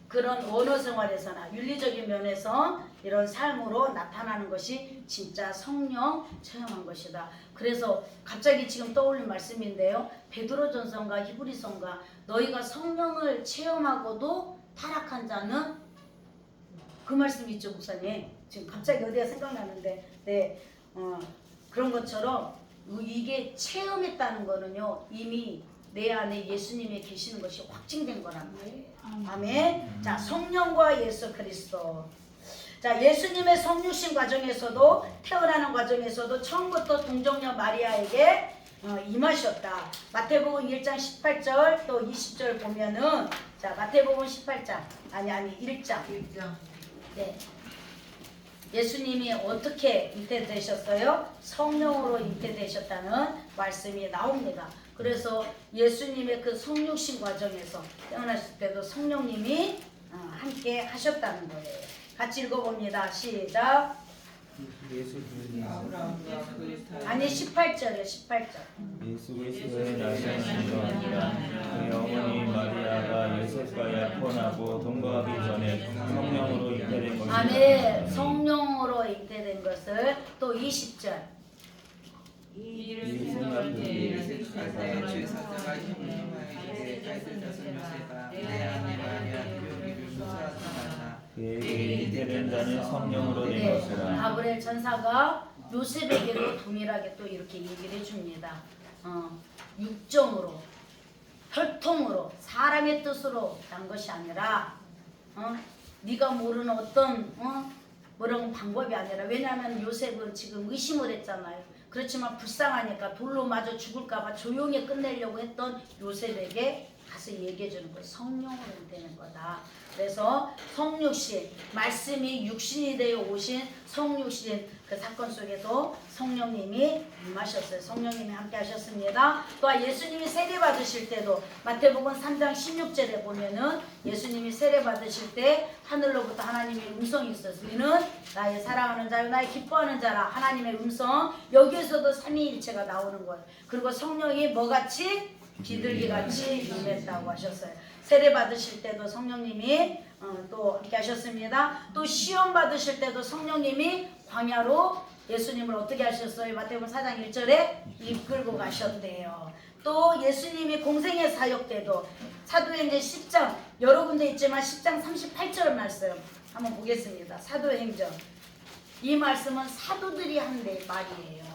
Speaker 1: 그런 언어 생활에서나 윤리적인 면에서 이런 삶으로 나타나는 것이 진짜 성령 체험한 것이다. 그래서 갑자기 지금 떠올린 말씀인데요. 베드로전서가 히브리서가 너희가 성령을 체험하고도 타락한 자는 그 말씀 있죠, 목사님. 지금 갑자기 어디가 생각나는데, 네, 그런 것처럼 이게 체험했다는 거는요 이미 내 안에 예수님이 계시는 것이 확증된 거란 말이에요. 아멘. 자, 성령과 예수 그리스도. 자, 예수님의 성육신 과정에서도 태어나는 과정에서도 처음부터 동정녀 마리아에게 임하셨다. 마태복음 1장 18절 또 20절 보면은 자, 마태복음 18장 아니 1장. 네. 예수님이 어떻게 잉태되셨어요? 성령으로 잉태되셨다는 말씀이 나옵니다. 그래서 예수님의 그 성육신 과정에서 태어났을 때도 성령님이 함께 하셨다는 거예요. 같이 읽어봅니다. 시작. 아니 18절이요 18절.
Speaker 2: 예수 그리스도의 나시는 아니라 그의 어머니 마리아가 요셉과 약혼하고 동거하기 전에 성령으로 잉태된 것이다.
Speaker 1: 아멘. 성령으로 잉태된 것을 또 20절.
Speaker 2: 이 생각들이 그에게 잉태된 자는 성령으로 된
Speaker 1: 네,
Speaker 2: 것이라.
Speaker 1: 가브리엘 전사가 요셉에게도 동일하게 또 이렇게 얘기를 해줍니다. 육정으로, 혈통으로, 사람의 뜻으로 난 것이 아니라, 네가 모르는 어떤 뭐런 방법이 아니라, 왜냐하면 요셉은 지금 의심을 했잖아요. 그렇지만 불쌍하니까 돌로 맞아 죽을까봐 조용히 끝내려고 했던 요셉에게 가서 얘기해 주는 거예요. 성령으로 되는 거다. 그래서 성육신, 말씀이 육신이 되어 오신 성육신 그 사건 속에도 성령님이 임하셨어요. 성령님이 함께 하셨습니다. 또한 예수님이 세례 받으실 때도 마태복음 3장 16절에 보면은 예수님이 세례 받으실 때 하늘로부터 하나님의 음성이 있었어요. 이는 나의 사랑하는 자요 나의 기뻐하는 자라. 하나님의 음성. 여기에서도 삼위일체가 나오는 거예요. 그리고 성령이 뭐같이? 비둘기같이 임했다고 하셨어요. 세례 받으실 때도 성령님이 또 함께 하셨습니다. 또 시험 받으실 때도 성령님이 광야로 예수님을 어떻게 하셨어요? 마태복음 4장 1절에 이끌고 가셨대요. 또 예수님이 공생의 사역 때도 사도행전 10장 여러 군데 있지만 10장 38절 말씀 한번 보겠습니다. 사도행전 이 말씀은 사도들이 한 말이에요.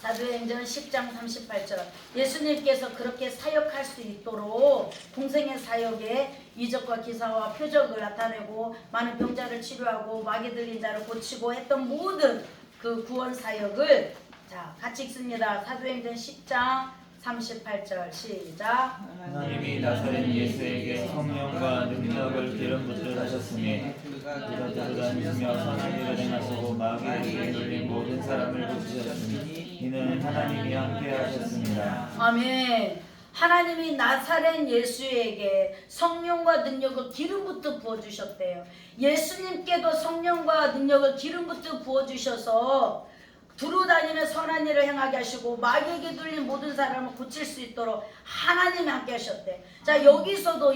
Speaker 1: 사도행전 10장 38절 예수님께서 그렇게 사역할 수 있도록 공생의 사역에 이적과 기사와 표적을 나타내고 많은 병자를 치료하고 마귀 들린 자를 고치고 했던 모든 그 구원 사역을 자 같이 읽습니다. 사도행전 10장 38절 시작.
Speaker 2: 하나님이 나사렛 예수에게 성령과 능력을 기름 붓듯 하셨으니 그가 들어 다니시며 선한 일을 행하시고 마귀에게 눌린 모든 사람을 고치셨으니 이는 하나님이 함께 하셨습니다.
Speaker 1: 아멘. 하나님이 나사렛 예수에게 성령과 능력을 기름부터 부어주셨대요. 예수님께도 성령과 능력을 기름부터 부어주셔서 두루다니며 선한 일을 행하게 하시고 마귀에게 눌린 모든 사람을 고칠 수 있도록 하나님이 함께 하셨대. 자 여기서도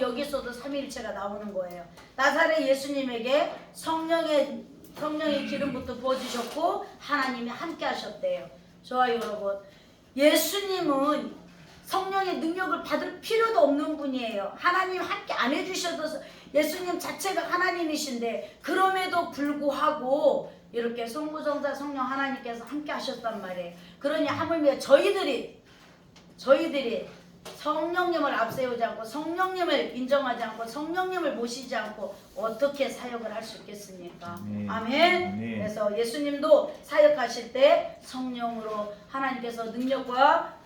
Speaker 1: 삼위일체가 나오는 거예요. 나사렛 예수님에게 성령의 기름부터 부어주셨고 하나님이 함께 하셨대요. 좋아요 여러분. 예수님은 성령의 능력을 받을 필요도 없는 분이에요. 하나님 함께 안 해주셔도 예수님 자체가 하나님이신데 그럼에도 불구하고 이렇게 성부성자 성령 하나님께서 함께 하셨단 말이에요. 그러니 하물며 저희들이 성령님을 앞세우지 않고 성령님을 인정하지 않고 성령님을 모시지 않고 어떻게 사역을 할 수 있겠습니까?
Speaker 2: 아멘.
Speaker 1: 아멘. 그래서 예수님도 사역하실 때 성령으로 하나님께서 능력과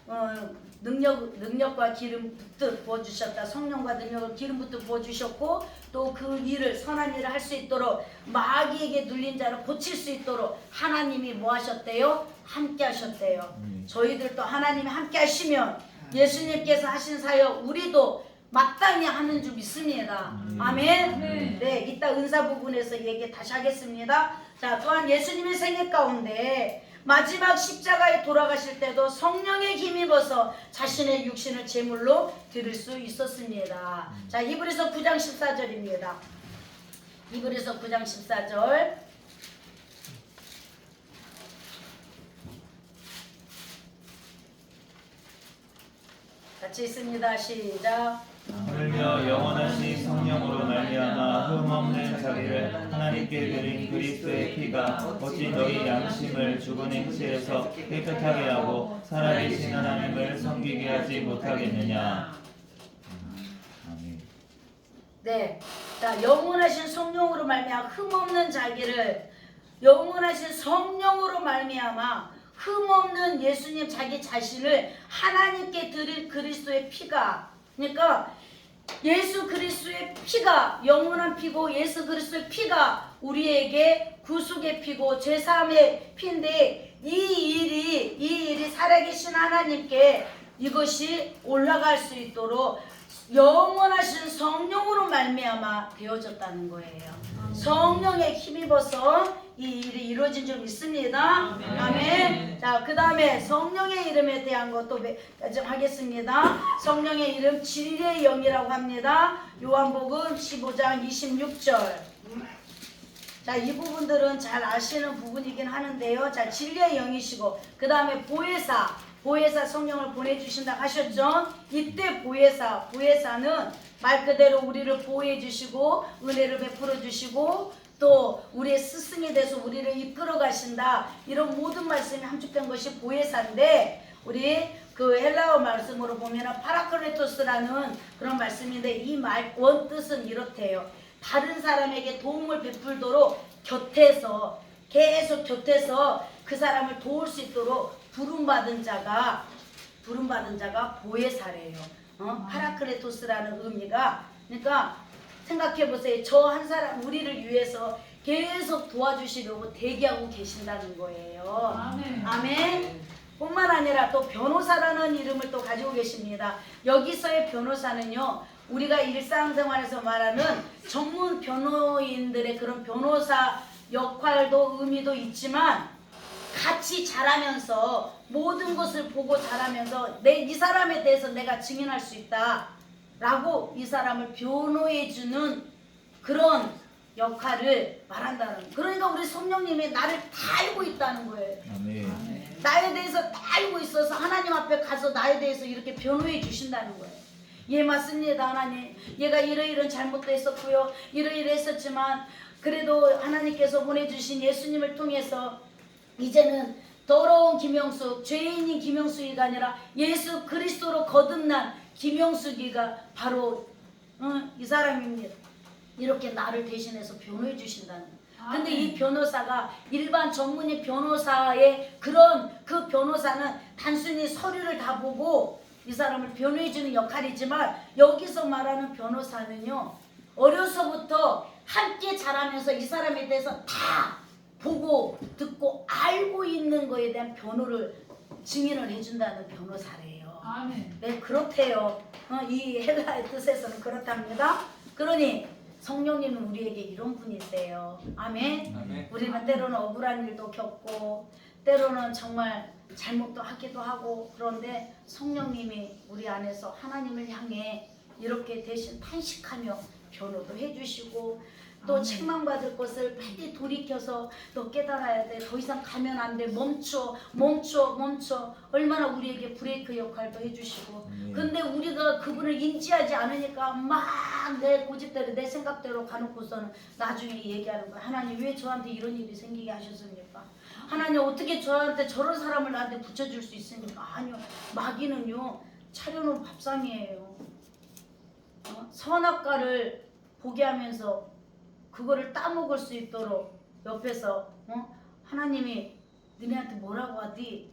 Speaker 1: 기름 붓듯 부어주셨다. 성령과 능력을 기름 붓듯 부어주셨고 또 그 일을 선한 일을 할 수 있도록 마귀에게 눌린 자를 고칠 수 있도록 하나님이 뭐 하셨대요? 함께 하셨대요. 저희들도 하나님이 함께 하시면 예수님께서 하신 사역 우리도 마땅히 하는 줄 믿습니다. 아멘. 네, 이따 은사 부분에서 얘기 다시 하겠습니다. 자, 또한 예수님의 생애 가운데 마지막 십자가에 돌아가실 때도 성령에 힘입어서 자신의 육신을 제물로 드릴 수 있었습니다. 자, 히브리서 9장 14절입니다. 히브리서 9장 14절 같이 있습니다. 시작.
Speaker 2: 하물며 영원하신 성령으로 말미암아 흠없는 자기를 하나님께 드린 그리스도의 피가 어찌 너희 양심을 죽은 행실에서 깨끗하게 하고 살아계신 하나님을 섬기게 하지 못하겠느냐. 아멘.
Speaker 1: 네, 자 영원하신 성령으로 말미암아 흠없는 자기를 영원하신 성령으로 말미암아 흠없는 예수님 자기 자신을 하나님께 드릴 그리스도의 피가 그러니까 예수 그리스도의 피가 영원한 피고 예수 그리스도의 피가 우리에게 구속의 피고 죄사함의 피인데 이 일이 살아계신 하나님께 이것이 올라갈 수 있도록 영원하신 성령으로 말미암아 되어졌다는 거예요. 성령에 힘입어서 이 일이 이루어진 줄 믿습니다. 아멘. 자, 그 다음에 성령의 이름에 대한 것도 좀 하겠습니다. 성령의 이름 진리의 영이라고 합니다. 요한복음 15장 26절. 자, 이 부분들은 잘 아시는 부분이긴 하는데요. 자, 진리의 영이시고, 그 다음에 보혜사 성령을 보내주신다 하셨죠. 이때 보혜사는 말 그대로 우리를 보호해 주시고 은혜를 베풀어 주시고 또 우리의 스승이 돼서 우리를 이끌어 가신다. 이런 모든 말씀이 함축된 것이 보혜사인데, 우리 그 헬라어 말씀으로 보면 파라클레토스라는 그런 말씀인데, 이 말 원뜻은 이렇대요. 다른 사람에게 도움을 베풀도록 계속 곁에서 그 사람을 도울 수 있도록 부름받은 자가 보혜사래요. 파라클레토스라는 의미가, 그러니까 생각해 보세요. 저 한 사람 우리를 위해서 계속 도와주시려고 대기하고 계신다는 거예요. 아멘. 뿐만 아니라 또 변호사라는 이름을 또 가지고 계십니다. 여기서의 변호사는요, 우리가 일상생활에서 말하는 전문 변호인들의 그런 변호사 역할도 의미도 있지만, 같이 자라면서 모든 것을 보고 자라면서 이 사람에 대해서 내가 증인할 수 있다 라고 이 사람을 변호해주는 그런 역할을 말한다는 거예요. 그러니까 우리 성령님이 나를 다 알고 있다는 거예요.
Speaker 2: 아멘.
Speaker 1: 나에 대해서 다 알고 있어서 하나님 앞에 가서 나에 대해서 이렇게 변호해 주신다는 거예요. 예, 맞습니다. 하나님, 얘가 이러이런 잘못도 했었고요, 이러이러했었지만 그래도 하나님께서 보내주신 예수님을 통해서 이제는 더러운 김영숙, 죄인인 김영숙이가 아니라 예수 그리스도로 거듭난 김영숙이가 바로 이 사람입니다. 이렇게 나를 대신해서 변호해 주신다는 거예요. 근데 이 변호사가 일반 전문의 변호사의 그 변호사는 단순히 서류를 다 보고 이 사람을 변호해 주는 역할이지만, 여기서 말하는 변호사는요, 어려서부터 함께 자라면서 이 사람에 대해서 다 보고 듣고 알고 있는 거에 대한 변호를 증인을 해준다는 변호사래요.
Speaker 3: 아멘.
Speaker 1: 네, 그렇대요. 이 헬라의 뜻에서는 그렇답니다. 그러니 성령님은 우리에게 이런 분이세요. 아멘.
Speaker 2: 아멘.
Speaker 1: 우리는 때로는 억울한 일도 겪고 때로는 정말 잘못도 하기도 하고, 그런데 성령님이 우리 안에서 하나님을 향해 이렇게 대신 탄식하며 변호도 해주시고, 또
Speaker 3: 아멘.
Speaker 1: 책망받을 것을 빨리 돌이켜서 너 깨달아야 돼. 더 이상 가면 안 돼. 멈춰. 얼마나 우리에게 브레이크 역할도 해주시고. 근데 우리가 그분을 인지하지 않으니까 막 내 고집대로 내 생각대로 가놓고서는 나중에 얘기하는 거야. 하나님, 왜 저한테 이런 일이 생기게 하셨습니까? 하나님, 어떻게 저한테 저런 사람을 나한테 붙여줄 수 있습니까? 아니요. 마귀는요, 차려놓은 밥상이에요. 선악과를 보게 하면서 그거를 따먹을 수 있도록 옆에서 하나님이 너네한테 뭐라고 하디?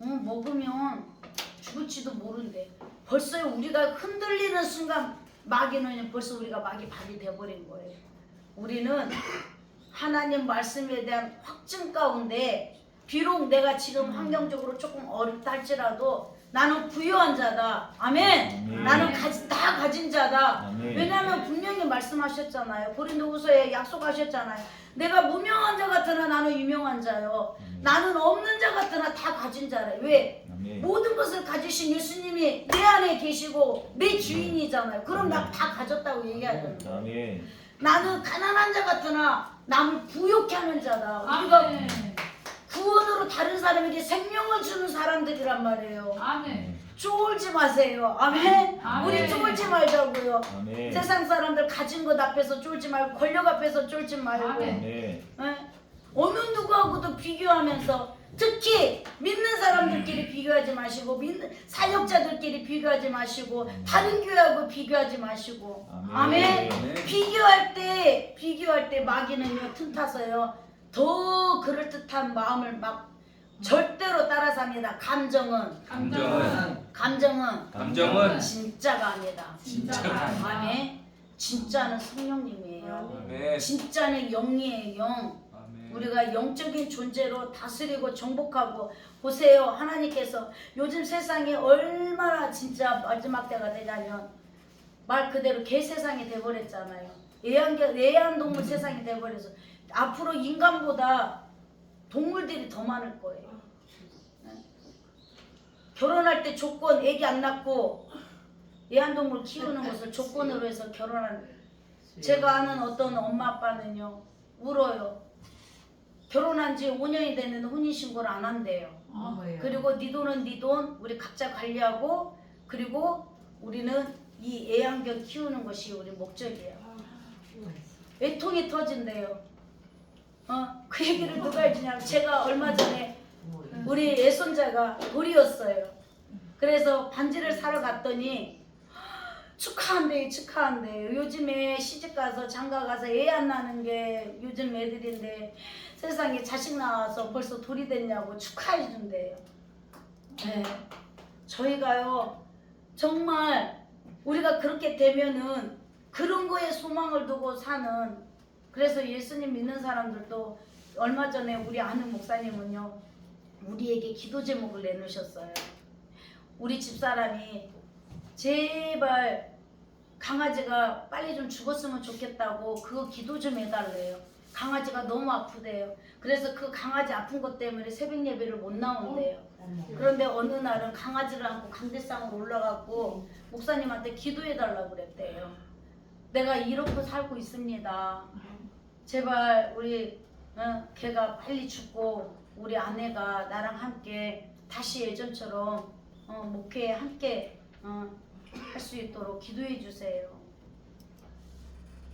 Speaker 1: 먹으면 죽을지도 모른대. 벌써 우리가 흔들리는 순간 마귀는 벌써 우리가 마귀 밥이 돼버린 거예요. 우리는 하나님 말씀에 대한 확증 가운데, 비록 내가 지금 환경적으로 조금 어렵다 할지라도 나는 부유한 자다. 아멘. 나는 다 가진 자다.
Speaker 2: 아멘.
Speaker 1: 왜냐하면 분명히 말씀하셨잖아요. 고린도후서에 약속하셨잖아요. 내가 무명한 자 같으나 나는 유명한 자요. 나는 없는 자 같으나 다 가진 자래. 왜?
Speaker 2: 아멘.
Speaker 1: 모든 것을 가지신 예수님이 내 안에 계시고 내 주인이잖아요. 그럼 나 다 가졌다고 얘기해야 되는 거예요.
Speaker 2: 아멘.
Speaker 1: 나는 가난한 자 같으나 남을 부욕케 하는 자다. 우리가
Speaker 3: 아멘.
Speaker 1: 구원으로 다른 사람에게 생명을 주는 사람들이란 말이에요.
Speaker 3: 아멘.
Speaker 1: 쫄지 마세요. 아멘.
Speaker 3: 아멘.
Speaker 1: 우리 쫄지 말자고요.
Speaker 2: 아멘.
Speaker 1: 세상 사람들 가진 것 앞에서 쫄지 말고, 권력 앞에서 쫄지 말고,
Speaker 3: 아멘.
Speaker 2: 아멘.
Speaker 1: 예? 어느 누구하고도 비교하면서, 특히 믿는 사람들끼리 비교하지 마시고, 사역자들끼리 비교하지 마시고, 다른 교회하고 비교하지 마시고. 아멘. 비교할 때 마귀는요, 틈타서요, 더 그럴듯한 마음을 막 절대로 따라삽니다. 감정은 진짜가 아니다.
Speaker 3: 진짜가 아니다.
Speaker 1: 아멘. 진짜는 성령님이에요.
Speaker 4: 아멘.
Speaker 1: 진짜는 영이에요. 영.
Speaker 4: 아멘.
Speaker 1: 우리가 영적인 존재로 다스리고 정복하고. 보세요, 하나님께서 요즘 세상이 얼마나 진짜 마지막 때가 되냐면 말 그대로 개 세상이 돼버렸잖아요. 애완동물 세상이 돼버려서 앞으로 인간보다 동물들이 더 많을 거예요. 결혼할 때 조건, 애기 안 낳고 애완동물 키우는 것을 조건으로 해서 결혼하는. 제가 아는 어떤 엄마 아빠는요 울어요. 결혼한 지 5년이 됐는데 혼인신고를 안 한대요. 그리고 네 돈은 네 돈, 우리 각자 관리하고, 그리고 우리는 이 애완견 키우는 것이 우리 목적이에요. 애통이 터진대요. 그 얘기를 누가 해주냐면, 제가 얼마 전에 우리 애손자가 돌이었어요. 그래서 반지를 사러 갔더니 축하한대요. 요즘에 시집가서 장가가서 애 안 낳는 게 요즘 애들인데 세상에 자식 낳아서 벌써 돌이 됐냐고 축하해 준대요. 네. 저희가요 정말 우리가 그렇게 되면은 그런 거에 소망을 두고 사는, 그래서 예수님 믿는 사람들도 얼마 전에 우리 아는 목사님은요 우리에게 기도 제목을 내놓으셨어요. 우리 집사람이 제발 강아지가 빨리 좀 죽었으면 좋겠다고 그거 기도 좀 해달래요. 강아지가 너무 아프대요. 그래서 그 강아지 아픈 것 때문에 새벽 예배를 못 나온대요. 그런데 어느 날은 강아지를 안고 강대상으로 올라갔고 목사님한테 기도해달라고 그랬대요. 내가 이렇게 살고 있습니다. 제발 우리 걔가 빨리 죽고 우리 아내가 나랑 함께 다시 예전처럼 목회에 함께 할 수 있도록 기도해 주세요.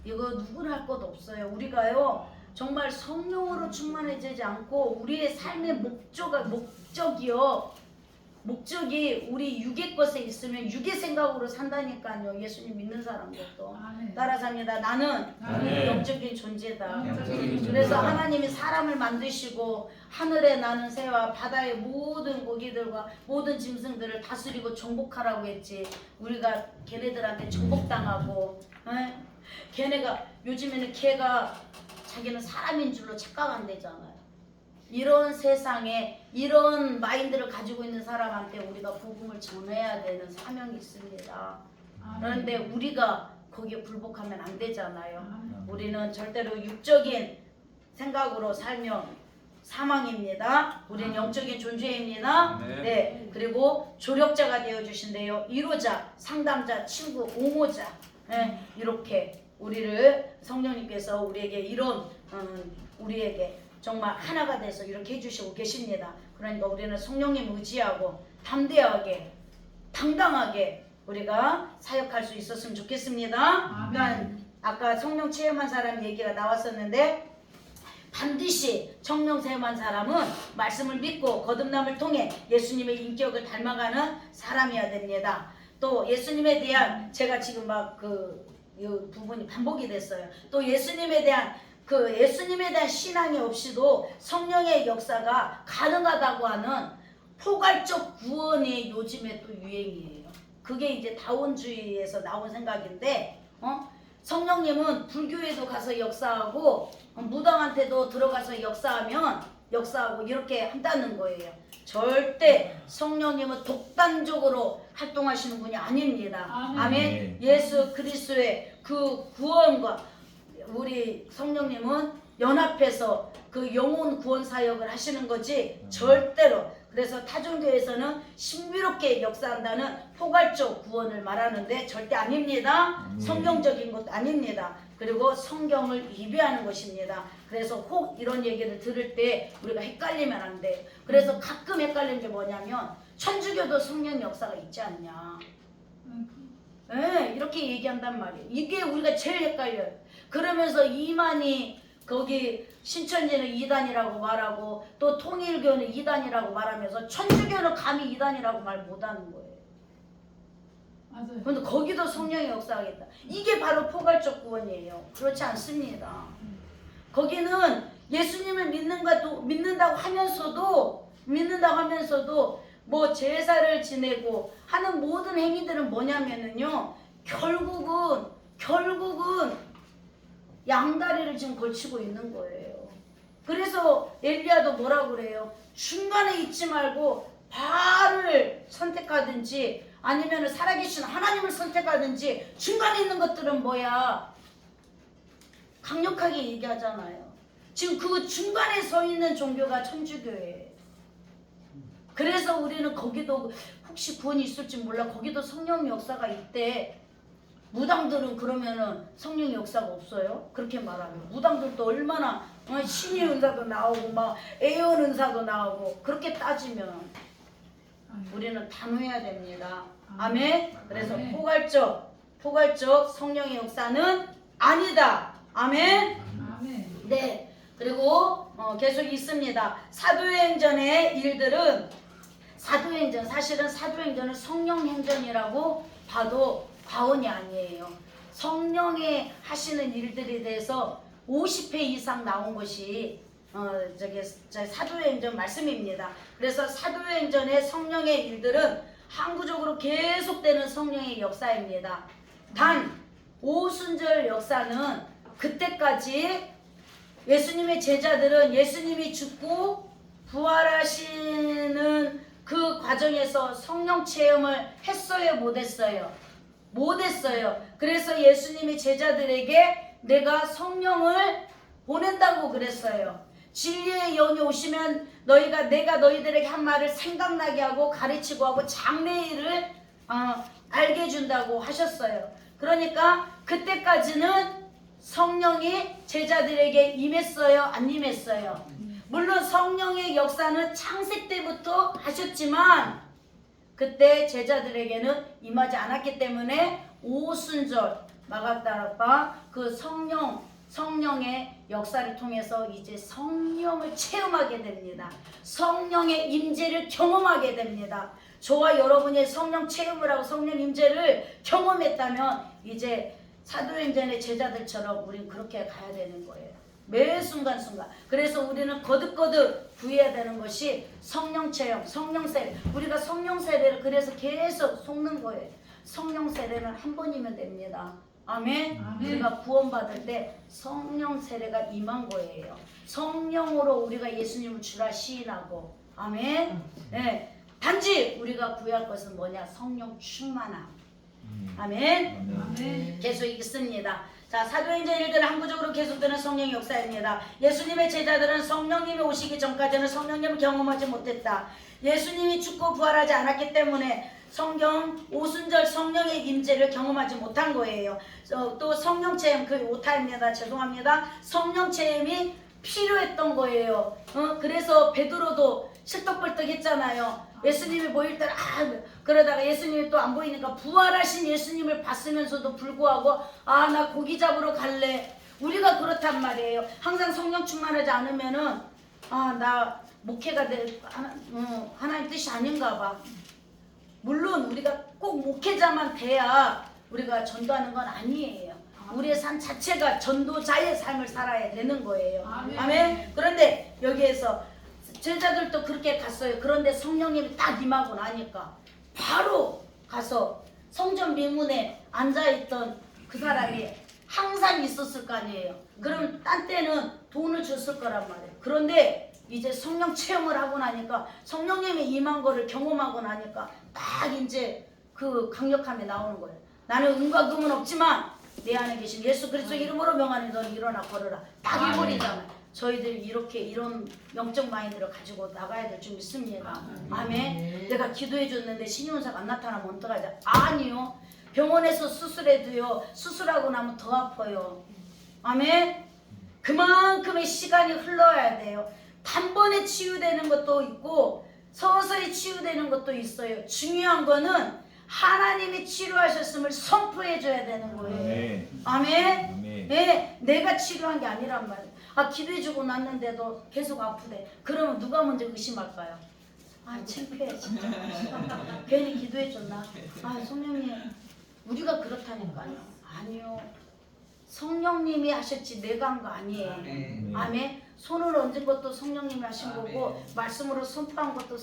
Speaker 1: 이거 누구나 할 것 없어요. 우리가요 정말 성령으로 충만해지지 않고 우리의 삶의 목적이 우리 육의 것에 있으면 육의 생각으로 산다니까요. 예수님 믿는 사람들도 따라 삽니다. 나는 영적인 존재다. 그래서 하나님이 사람을 만드시고 하늘에 나는 새와 바다의 모든 고기들과 모든 짐승들을 다스리고 정복하라고 했지. 우리가 걔네들한테 정복당하고 걔네가 요즘에는 걔가 자기는 사람인 줄로 착각한대잖아요. 이런 세상에 이런 마인드를 가지고 있는 사람한테 우리가 복음을 전해야 되는 사명이 있습니다. 그런데 우리가 거기에 굴복하면 안 되잖아요. 우리는 절대로 육적인 생각으로 살면 사망입니다. 우리는 영적인 존재입니다. 네. 그리고 조력자가 되어 주신대요. 위로자, 상담자, 친구, 옹호자. 네. 이렇게 우리를 성령님께서 우리에게 이런 우리에게 정말 하나가 돼서 이렇게 해주시고 계십니다. 그러니까 우리는 성령님 의지하고 담대하게 당당하게 우리가 사역할 수 있었으면 좋겠습니다. 그러니까 아까 성령 체험한 사람 얘기가 나왔었는데 반드시 성령 체험한 사람은 말씀을 믿고 거듭남을 통해 예수님의 인격을 닮아가는 사람이어야 됩니다. 또 예수님에 대한 제가 지금 막 이 부분이 반복이 됐어요. 또 예수님에 대한 신앙이 없이도 성령의 역사가 가능하다고 하는 포괄적 구원이 요즘에 또 유행이에요. 그게 이제 다원주의에서 나온 생각인데 성령님은 불교에도 가서 역사하고 무당한테도 들어가서 역사하고 이렇게 한다는 거예요. 절대 성령님은 독단적으로 활동하시는 분이 아닙니다. 아멘. 예수 그리스도의 그 구원과 우리 성령님은 연합해서 그 영혼 구원 사역을 하시는 거지 절대로. 그래서 타종교에서는 신비롭게 역사한다는 포괄적 구원을 말하는데 절대 아닙니다. 성경적인 것도 아닙니다. 그리고 성경을 위배하는 것입니다. 그래서 혹 이런 얘기를 들을 때 우리가 헷갈리면 안 돼요. 그래서 가끔 헷갈리는 게 뭐냐면 천주교도 성령 역사가 있지 않냐. 네, 이렇게 얘기한단 말이에요. 이게 우리가 제일 헷갈려요. 그러면서 이만희 거기 신천지는 이단이라고 말하고 또 통일교는 이단이라고 말하면서 천주교는 감히 이단이라고 말 못하는 거예요. 맞아요. 근데 거기도 성령의 역사하겠다. 이게 바로 포괄적 구원이에요. 그렇지 않습니다. 거기는 예수님을 믿는다고 하면서도 뭐 제사를 지내고 하는 모든 행위들은 뭐냐면은요. 결국은 양다리를 지금 걸치고 있는 거예요. 그래서 엘리야도 뭐라고 그래요? 중간에 있지 말고 바알을 선택하든지 아니면 살아계신 하나님을 선택하든지 중간에 있는 것들은 뭐야? 강력하게 얘기하잖아요. 지금 그 중간에 서 있는 종교가 천주교예요. 그래서 우리는 거기도 혹시 구원이 있을지 몰라. 거기도 성령 역사가 있대. 무당들은 그러면은 성령 역사가 없어요? 그렇게 말하면 무당들도 얼마나 신의 은사도 나오고 막 애연 은사도 나오고 그렇게 따지면 우리는 단호해야 됩니다. 아멘. 그래서 포괄적 성령의 역사는 아니다. 아멘. 네. 그리고 계속 있습니다. 사도행전의 일들은 사실은 사도행전은 성령행전이라고 봐도 과언이 아니에요. 성령의 하시는 일들에 대해서 50회 이상 나온 것이 사도행전 말씀입니다. 그래서 사도행전의 성령의 일들은 항구적으로 계속되는 성령의 역사입니다. 단 오순절 역사는 그때까지 예수님의 제자들은 예수님이 죽고 부활하시는 그 과정에서 성령 체험을 했어요, 못했어요? 못했어요. 그래서 예수님이 제자들에게 내가 성령을 보낸다고 그랬어요. 진리의 영이 오시면 내가 너희들에게 한 말을 생각나게 하고 가르치고 하고 장래일을 알게 해준다고 하셨어요. 그러니까 그때까지는 성령이 제자들에게 임했어요, 안 임했어요? 물론 성령의 역사는 창세 때부터 하셨지만 그때 제자들에게는 임하지 않았기 때문에 오순절 마가다락과 그 성령의 역사를 통해서 이제 성령을 체험하게 됩니다. 성령의 임재를 경험하게 됩니다. 저와 여러분이 성령 체험을 하고 성령 임재를 경험했다면 이제 사도행전의 제자들처럼 우리는 그렇게 가야 되는 거예요. 매 순간순간. 그래서 우리는 거듭거듭 구해야 되는 것이 성령 체험, 성령 세례. 우리가 성령 세례를 그래서 계속 속는 거예요. 성령 세례는 한 번이면 됩니다. 아멘. 우리가 구원받을 때 성령 세례가 임한 거예요. 성령으로 우리가 예수님을 주라 시인하고. 아멘. 네. 단지 우리가 구할 것은 뭐냐? 성령 충만함. 아멘. 계속 있습니다. 자, 사도행전 일들은 항구적으로 계속되는 성령의 역사입니다. 예수님의 제자들은 성령님이 오시기 전까지는 성령님을 경험하지 못했다. 예수님이 죽고 부활하지 않았기 때문에 오순절 성령의 임재를 경험하지 못한 거예요. 또 성령 체험, 그 오타입니다. 죄송합니다. 성령 체험이 필요했던 거예요. 그래서 베드로도 실떡벌떡 했잖아요. 예수님이 보일 때 그러다가 예수님이 또 안 보이니까 부활하신 예수님을 봤으면서도 불구하고 나 고기 잡으러 갈래. 우리가 그렇단 말이에요. 항상 성령 충만하지 않으면은 나 목회가 하나님 뜻이 아닌가 봐. 물론 우리가 꼭 목회자만 돼야 우리가 전도하는 건 아니에요. 우리의 삶 자체가 전도자의 삶을 살아야 되는 거예요. 아멘. 그런데 여기에서 제자들도 그렇게 갔어요. 그런데 성령님이 딱 임하고 나니까 바로 가서 성전 미문에 앉아있던 그 사람이 항상 있었을 거 아니에요. 그럼 딴 때는 돈을 줬을 거란 말이에요. 그런데 이제 성령 체험을 하고 나니까 성령님이 임한 거를 경험하고 나니까 딱 이제 그 강력함이 나오는 거예요. 나는 은과 금은 없지만 내 안에 계신 예수 그리스도 이름으로 명하니 너는 일어나 걸어라. 딱 이거리잖아요. 저희들이 이런 영적 마인드를 가지고 나가야 될 줄 믿습니다. 아멘. 내가 기도해 줬는데 신용사가 안 나타나면 어떡하지? 아니요. 병원에서 수술해도요. 수술하고 나면 더 아파요. 아멘. 그만큼의 시간이 흘러야 돼요. 단번에 치유되는 것도 있고 서서히 치유되는 것도 있어요. 중요한 거는 하나님이 치료하셨음을 선포해 줘야 되는 거예요. 아멘. 네, 내가 치료한 게 아니란 말이에요. 기도해주고 났는데도 계속 아프대. 그러면 누가 먼저 의심할까요? 창피해 진짜. 괜히 기도해줬나? 성령님, 우리가 그렇다니까요. 아니요. 성령님이 하셨지 내가 한 거 아니에요. 아멘. 손을 얹은 것도 성령님이 하신 거고 말씀으로 선포한 것도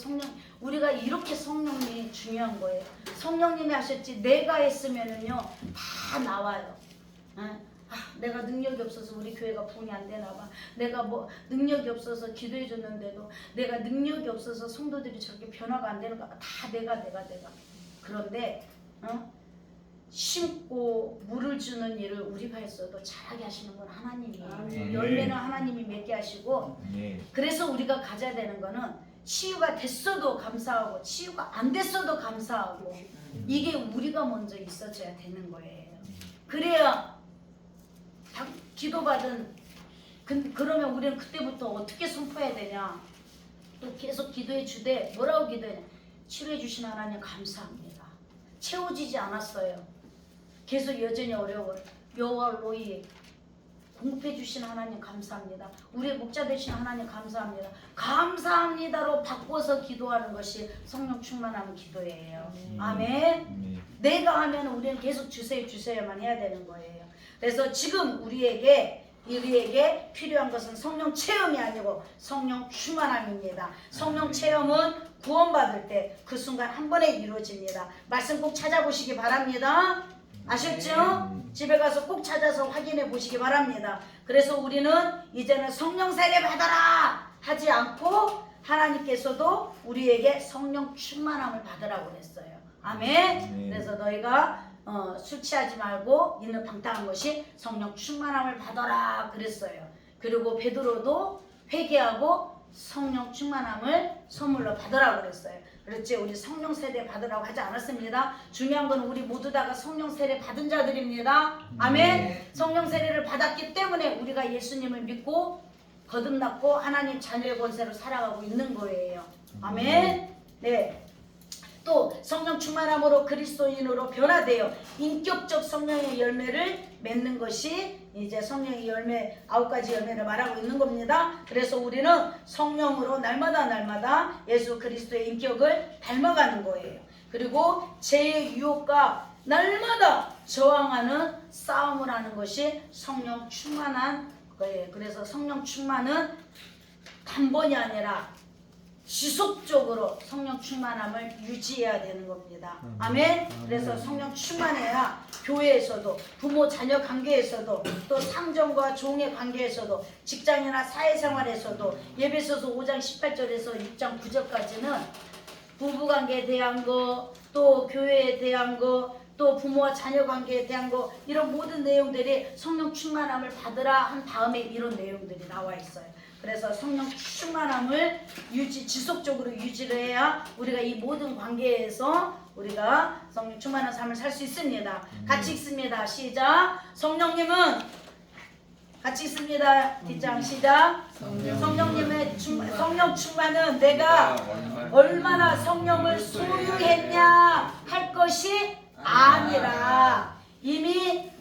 Speaker 1: 우리가 이렇게 성령님이 중요한 거예요. 성령님이 하셨지 내가 했으면은요 다 나와요. 내가 능력이 없어서 우리 교회가 부흥이 안 되나 봐. 내가 능력이 없어서 기도해 줬는데도 내가 능력이 없어서 성도들이 저렇게 변화가 안 되는가 봐. 다 내가. 그런데 심고 물을 주는 일을 우리가 했어도 잘하게 하시는 건 하나님이에요.
Speaker 2: 아멘.
Speaker 1: 열매는 하나님이 맺게 하시고
Speaker 2: 네.
Speaker 1: 그래서 우리가 가져야 되는 거는 치유가 됐어도 감사하고 치유가 안 됐어도 감사하고 이게 우리가 먼저 있어져야 되는 거예요. 그래야 기도받은 그러면 우리는 그때부터 어떻게 선포해야 되냐. 또 계속 기도해 주되 뭐라고 기도해? 치료해 주신 하나님 감사합니다. 채워지지 않았어요. 계속 여전히 어려워. 여호와로이 공급해 주신 하나님 감사합니다. 우리의 목자 되신 하나님 감사합니다. 감사합니다로 바꿔서 기도하는 것이 성령 충만한 기도예요. 아멘. 내가 하면 우리는 계속 주세요 주세요만 해야 되는 거예요. 그래서 지금 우리에게 필요한 것은 성령 체험이 아니고 성령 충만함입니다. 성령 체험은 구원받을 때 그 순간 한 번에 이루어집니다. 말씀 꼭 찾아보시기 바랍니다. 아셨죠? 집에 가서 꼭 찾아서 확인해 보시기 바랍니다. 그래서 우리는 이제는 성령 세례 받아라 하지 않고 하나님께서도 우리에게 성령 충만함을 받으라고 그랬어요. 아멘. 그래서 너희가 술 취하지 말고 있는 방탕한 것이 성령 충만함을 받아라 그랬어요. 그리고 베드로도 회개하고 성령 충만함을 선물로 받으라고 그랬어요. 그렇지, 우리 성령 세례 받으라고 하지 않았습니다. 중요한 건 우리 모두 다가 성령 세례 받은 자들입니다. 아멘. 성령 세례를 받았기 때문에 우리가 예수님을 믿고 거듭났고 하나님 자녀의 권세로 살아가고 있는 거예요. 아멘. 네. 또 성령 충만함으로 그리스도인으로 변화되어 인격적 성령의 열매를 맺는 것이 이제 성령의 열매 9가지 열매를 말하고 있는 겁니다. 그래서 우리는 성령으로 날마다 예수 그리스도의 인격을 닮아가는 거예요. 그리고 죄의 유혹과 날마다 저항하는 싸움을 하는 것이 성령 충만한 거예요. 그래서 성령 충만은 단번이 아니라 지속적으로 성령 충만함을 유지해야 되는 겁니다. 아멘. 그래서 성령 충만해야 교회에서도 부모 자녀 관계에서도 또 상정과 종의 관계에서도 직장이나 사회생활에서도 예배소서 5장 18절에서 6장 9절까지는 부부관계에 대한 거, 또 교회에 대한 거, 또 부모와 자녀 관계에 대한 거, 이런 모든 내용들이 성령 충만함을 받으라 한 다음에 이런 내용들이 나와 있어요. 그래서 성령 충만함을 지속적으로 유지를 해야 우리가 이 모든 관계에서 우리가 성령 충만한 삶을 살 수 있습니다. 같이 읽습니다. 시작. 성령님은 같이 읽습니다. 뒷장 시작. 성령님의 성령 충만은 내가 얼마나 성령을 소유했냐 할 것이 아니라 이미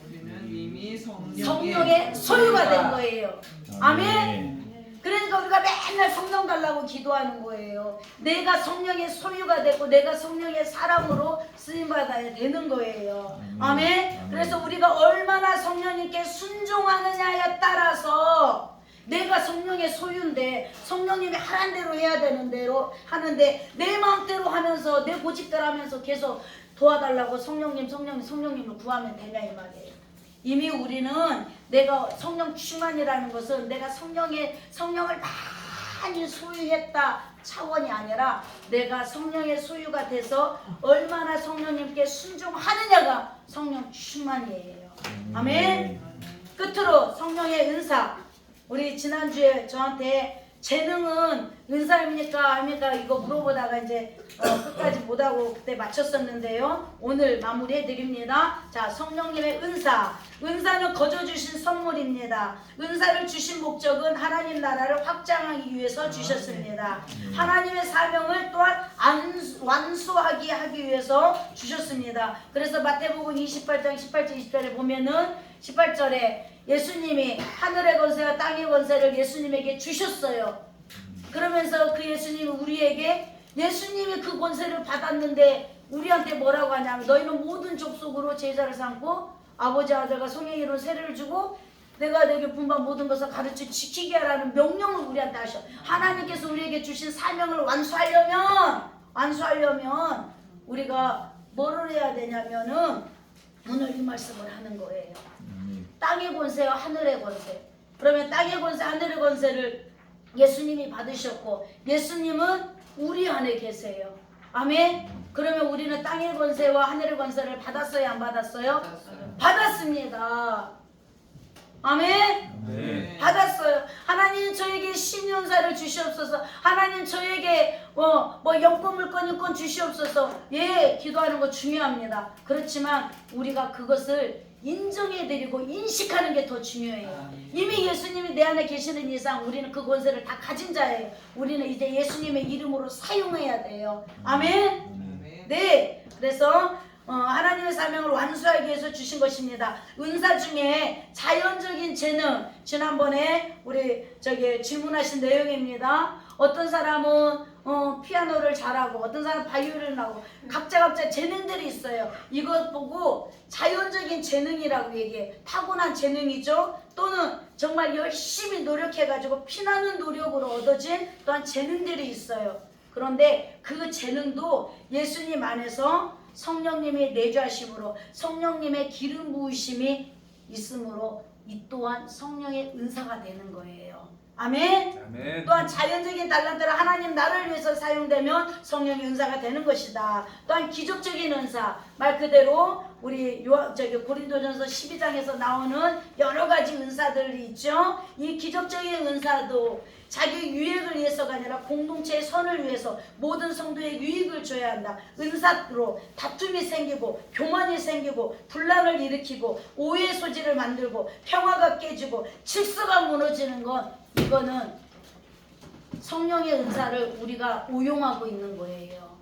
Speaker 1: 성령의 소유가 된 거예요. 아멘. 그러니까 우리가 맨날 성령 달라고 기도하는 거예요. 내가 성령의 소유가 되고 내가 성령의 사람으로 쓰임받아야 되는 거예요. 아멘. 그래서 우리가 얼마나 성령님께 순종하느냐에 따라서 내가 성령의 소유인데 성령님이 하란 대로 해야 되는 대로 하는데 내 마음대로 하면서 내 고집대로 하면서 계속 도와달라고 성령님을 구하면 되냐 이 말이에요. 이미 우리는 내가 성령 충만이라는 것은 내가 성령을 많이 소유했다 차원이 아니라 내가 성령의 소유가 돼서 얼마나 성령님께 순종하느냐가 성령 충만이에요. 아멘. 끝으로 성령의 은사. 우리 지난주에 저한테 재능은 은사입니까 아닙니까 이거 물어보다가 이제 끝까지 못하고 그때 마쳤었는데요. 오늘 마무리해 드립니다. 자, 성령님의 은사. 은사는 거저 주신 선물입니다. 은사를 주신 목적은 하나님 나라를 확장하기 위해서 주셨습니다. 하나님의 사명을 또한 완수하게 하기 위해서 주셨습니다. 그래서 마태복음 28장 18절 20절에 보면은 18절에 예수님이 하늘의 권세와 땅의 권세를 예수님에게 주셨어요. 그러면서 그 예수님이 우리에게 예수님이 그 권세를 받았는데 우리한테 뭐라고 하냐면 너희는 모든 족속으로 제자를 삼고 아버지 아들과 성령의 이름으로 세례를 주고 내가 너에게 분반 모든 것을 가르쳐 지키게 하라는 명령을 우리한테 하셔. 하나님께서 우리에게 주신 사명을 완수하려면 우리가 뭐를 해야 되냐면은 오늘 이 말씀을 하는 거예요. 땅의 권세와 하늘의 권세. 그러면 땅의 권세, 하늘의 권세를 예수님이 받으셨고 예수님은 우리 안에 계세요. 아멘. 그러면 우리는 땅의 권세와 하늘의 권세를 받았어요, 안 받았어요? 받았습니다. 아멘.
Speaker 2: 네.
Speaker 1: 받았어요. 하나님 저에게 신연사를 주시옵소서. 하나님 저에게 영권 물권 유권 주시옵소서. 예, 기도하는 거 중요합니다. 그렇지만 우리가 그것을 인정해드리고 인식하는 게 더 중요해요. 이미 예수님이 내 안에 계시는 이상 우리는 그 권세를 다 가진 자예요. 우리는 이제 예수님의 이름으로 사용해야 돼요. 아멘. 네, 그래서 하나님의 사명을 완수하기 위해서 주신 것입니다. 은사 중에 자연적인 재능, 지난번에 우리 질문하신 내용입니다. 어떤 사람은 피아노를 잘하고 어떤 사람은 바이올린을 하고 각자 재능들이 있어요. 이것 보고 자연적인 재능이라고 얘기해. 타고난 재능이죠. 또는 정말 열심히 노력해가지고 피나는 노력으로 얻어진 또한 재능들이 있어요. 그런데 그 재능도 예수님 안에서 성령님의 내주하심으로 성령님의 기름 부으심이 있으므로 이 또한 성령의 은사가 되는 거예요. 아멘.
Speaker 2: 아멘.
Speaker 1: 또한 자연적인 달란트를 하나님 나를 위해서 사용되면 성령의 은사가 되는 것이다. 또한 기적적인 은사, 말 그대로 우리 고린도전서 12장에서 나오는 여러 가지 은사들이 있죠. 이 기적적인 은사도 자기 유익을 위해서가 아니라 공동체의 선을 위해서 모든 성도의 유익을 줘야 한다. 은사로 다툼이 생기고 교만이 생기고 분란을 일으키고 오해의 소지를 만들고 평화가 깨지고 질서가 무너지는 건 이거는 성령의 은사를 우리가 오용하고 있는 거예요.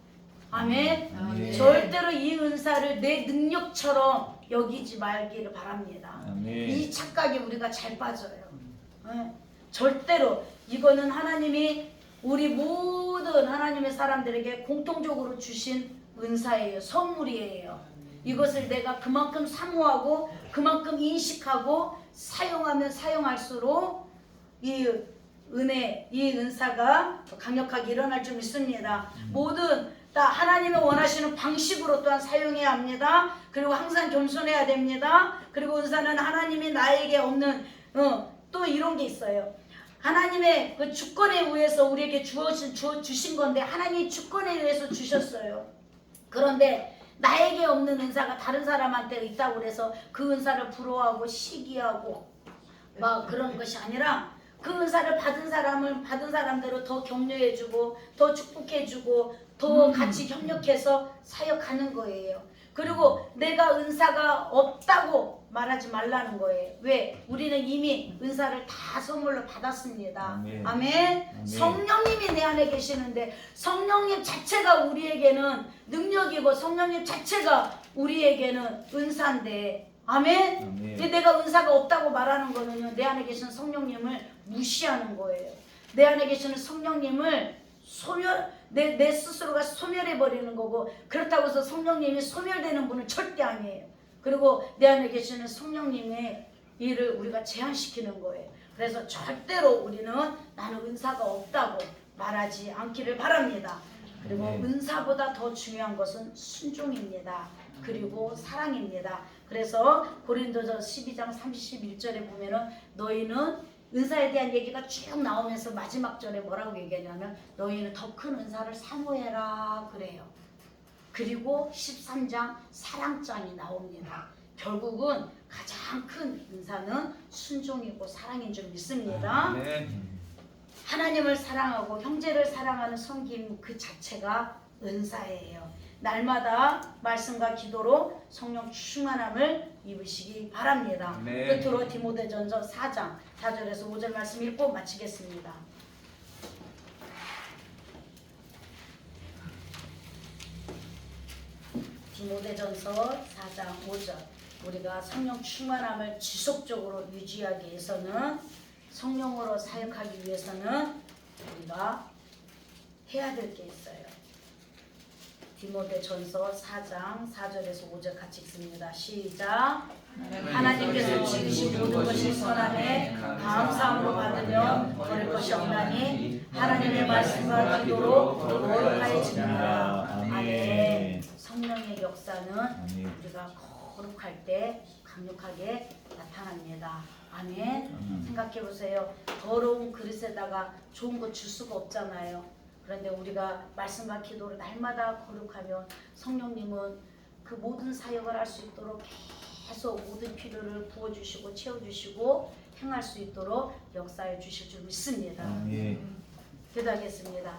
Speaker 1: 아멘.
Speaker 2: 아멘.
Speaker 1: 절대로 이 은사를 내 능력처럼 여기지 말기를 바랍니다.
Speaker 2: 아멘.
Speaker 1: 이 착각에 우리가 잘 빠져요. 네. 절대로 이거는 하나님이 우리 모든 하나님의 사람들에게 공통적으로 주신 은사예요. 선물이에요. 이것을 내가 그만큼 사모하고 그만큼 인식하고 사용하면 사용할수록 이 은혜, 이 은사가 강력하게 일어날 줄 믿습니다. 모든 다 하나님이 원하시는 방식으로 또한 사용해야 합니다. 그리고 항상 겸손해야 됩니다. 그리고 은사는 하나님이 나에게 없는 또 이런 게 있어요. 하나님의 그 주권에 의해서 우리에게 주신 건데 하나님이 주권에 의해서 주셨어요. 그런데 나에게 없는 은사가 다른 사람한테 있다고 그래서 그 은사를 부러워하고 시기하고 막 그런 것이 아니라 그 은사를 받은 사람대로 더 격려해주고 더 축복해주고 더 같이 협력해서 사역하는 거예요. 그리고 내가 은사가 없다고 말하지 말라는 거예요. 왜? 우리는 이미 은사를 다 선물로 받았습니다.
Speaker 2: 아멘.
Speaker 1: 아멘.
Speaker 2: 아멘.
Speaker 1: 성령님이 내 안에 계시는데 성령님 자체가 우리에게는 능력이고 성령님 자체가 우리에게는 은사인데 아멘.
Speaker 2: 아멘.
Speaker 1: 근데 내가 은사가 없다고 말하는 거는요, 내 안에 계시는 성령님을 무시하는 거예요. 내 안에 계시는 성령님을 내 스스로가 소멸해 버리는 거고, 그렇다고 해서 성령님이 소멸되는 분은 절대 아니에요. 그리고 내 안에 계시는 성령님의 일을 우리가 제한시키는 거예요. 그래서 절대로 우리는 나는 은사가 없다고 말하지 않기를 바랍니다. 그리고 은사보다 더 중요한 것은 순종입니다. 그리고 사랑입니다. 그래서 고린도서 12장 31절에 보면은 너희는 은사에 대한 얘기가 쭉 나오면서 마지막 절에 뭐라고 얘기하냐면 너희는 더 큰 은사를 사모해라 그래요. 그리고 13장 사랑장이 나옵니다. 결국은 가장 큰 은사는 순종이고 사랑인 줄 믿습니다. 하나님을 사랑하고 형제를 사랑하는 섬김 그 자체가 은사예요. 날마다 말씀과 기도로 성령 충만함을 입으시기 바랍니다. 끝으로 디모데전서 4장 4절에서 5절 말씀 읽고 마치겠습니다. 디모데전서 4장 5절. 우리가 성령 충만함을 지속적으로 유지하기 위해서는, 성령으로 사역하기 위해서는 우리가 해야 될 게 있어요. 디모데전서 4장 4절에서 5절 같이 읽습니다. 시작. 하나님께서 지으신 모든 것이 선함에 감사함으로 받으면 버릴 것이 없나니 하나님의 말씀과 기도로 거룩하여집니다. 아멘. 성령의 역사는 우리가 거룩할 때 강력하게 나타납니다. 아멘. 생각해 보세요. 더러운 그릇에다가 좋은 거 줄 수가 없잖아요. 그런데 우리가 말씀과 기도를 날마다 거룩하면 성령님은 그 모든 사역을 할 수 있도록 계속 모든 필요를 부어주시고 채워주시고 행할 수 있도록 역사해 주실 줄 믿습니다.
Speaker 2: 아멘.
Speaker 1: 기도하겠습니다.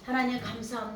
Speaker 1: 하나님 감사합니다.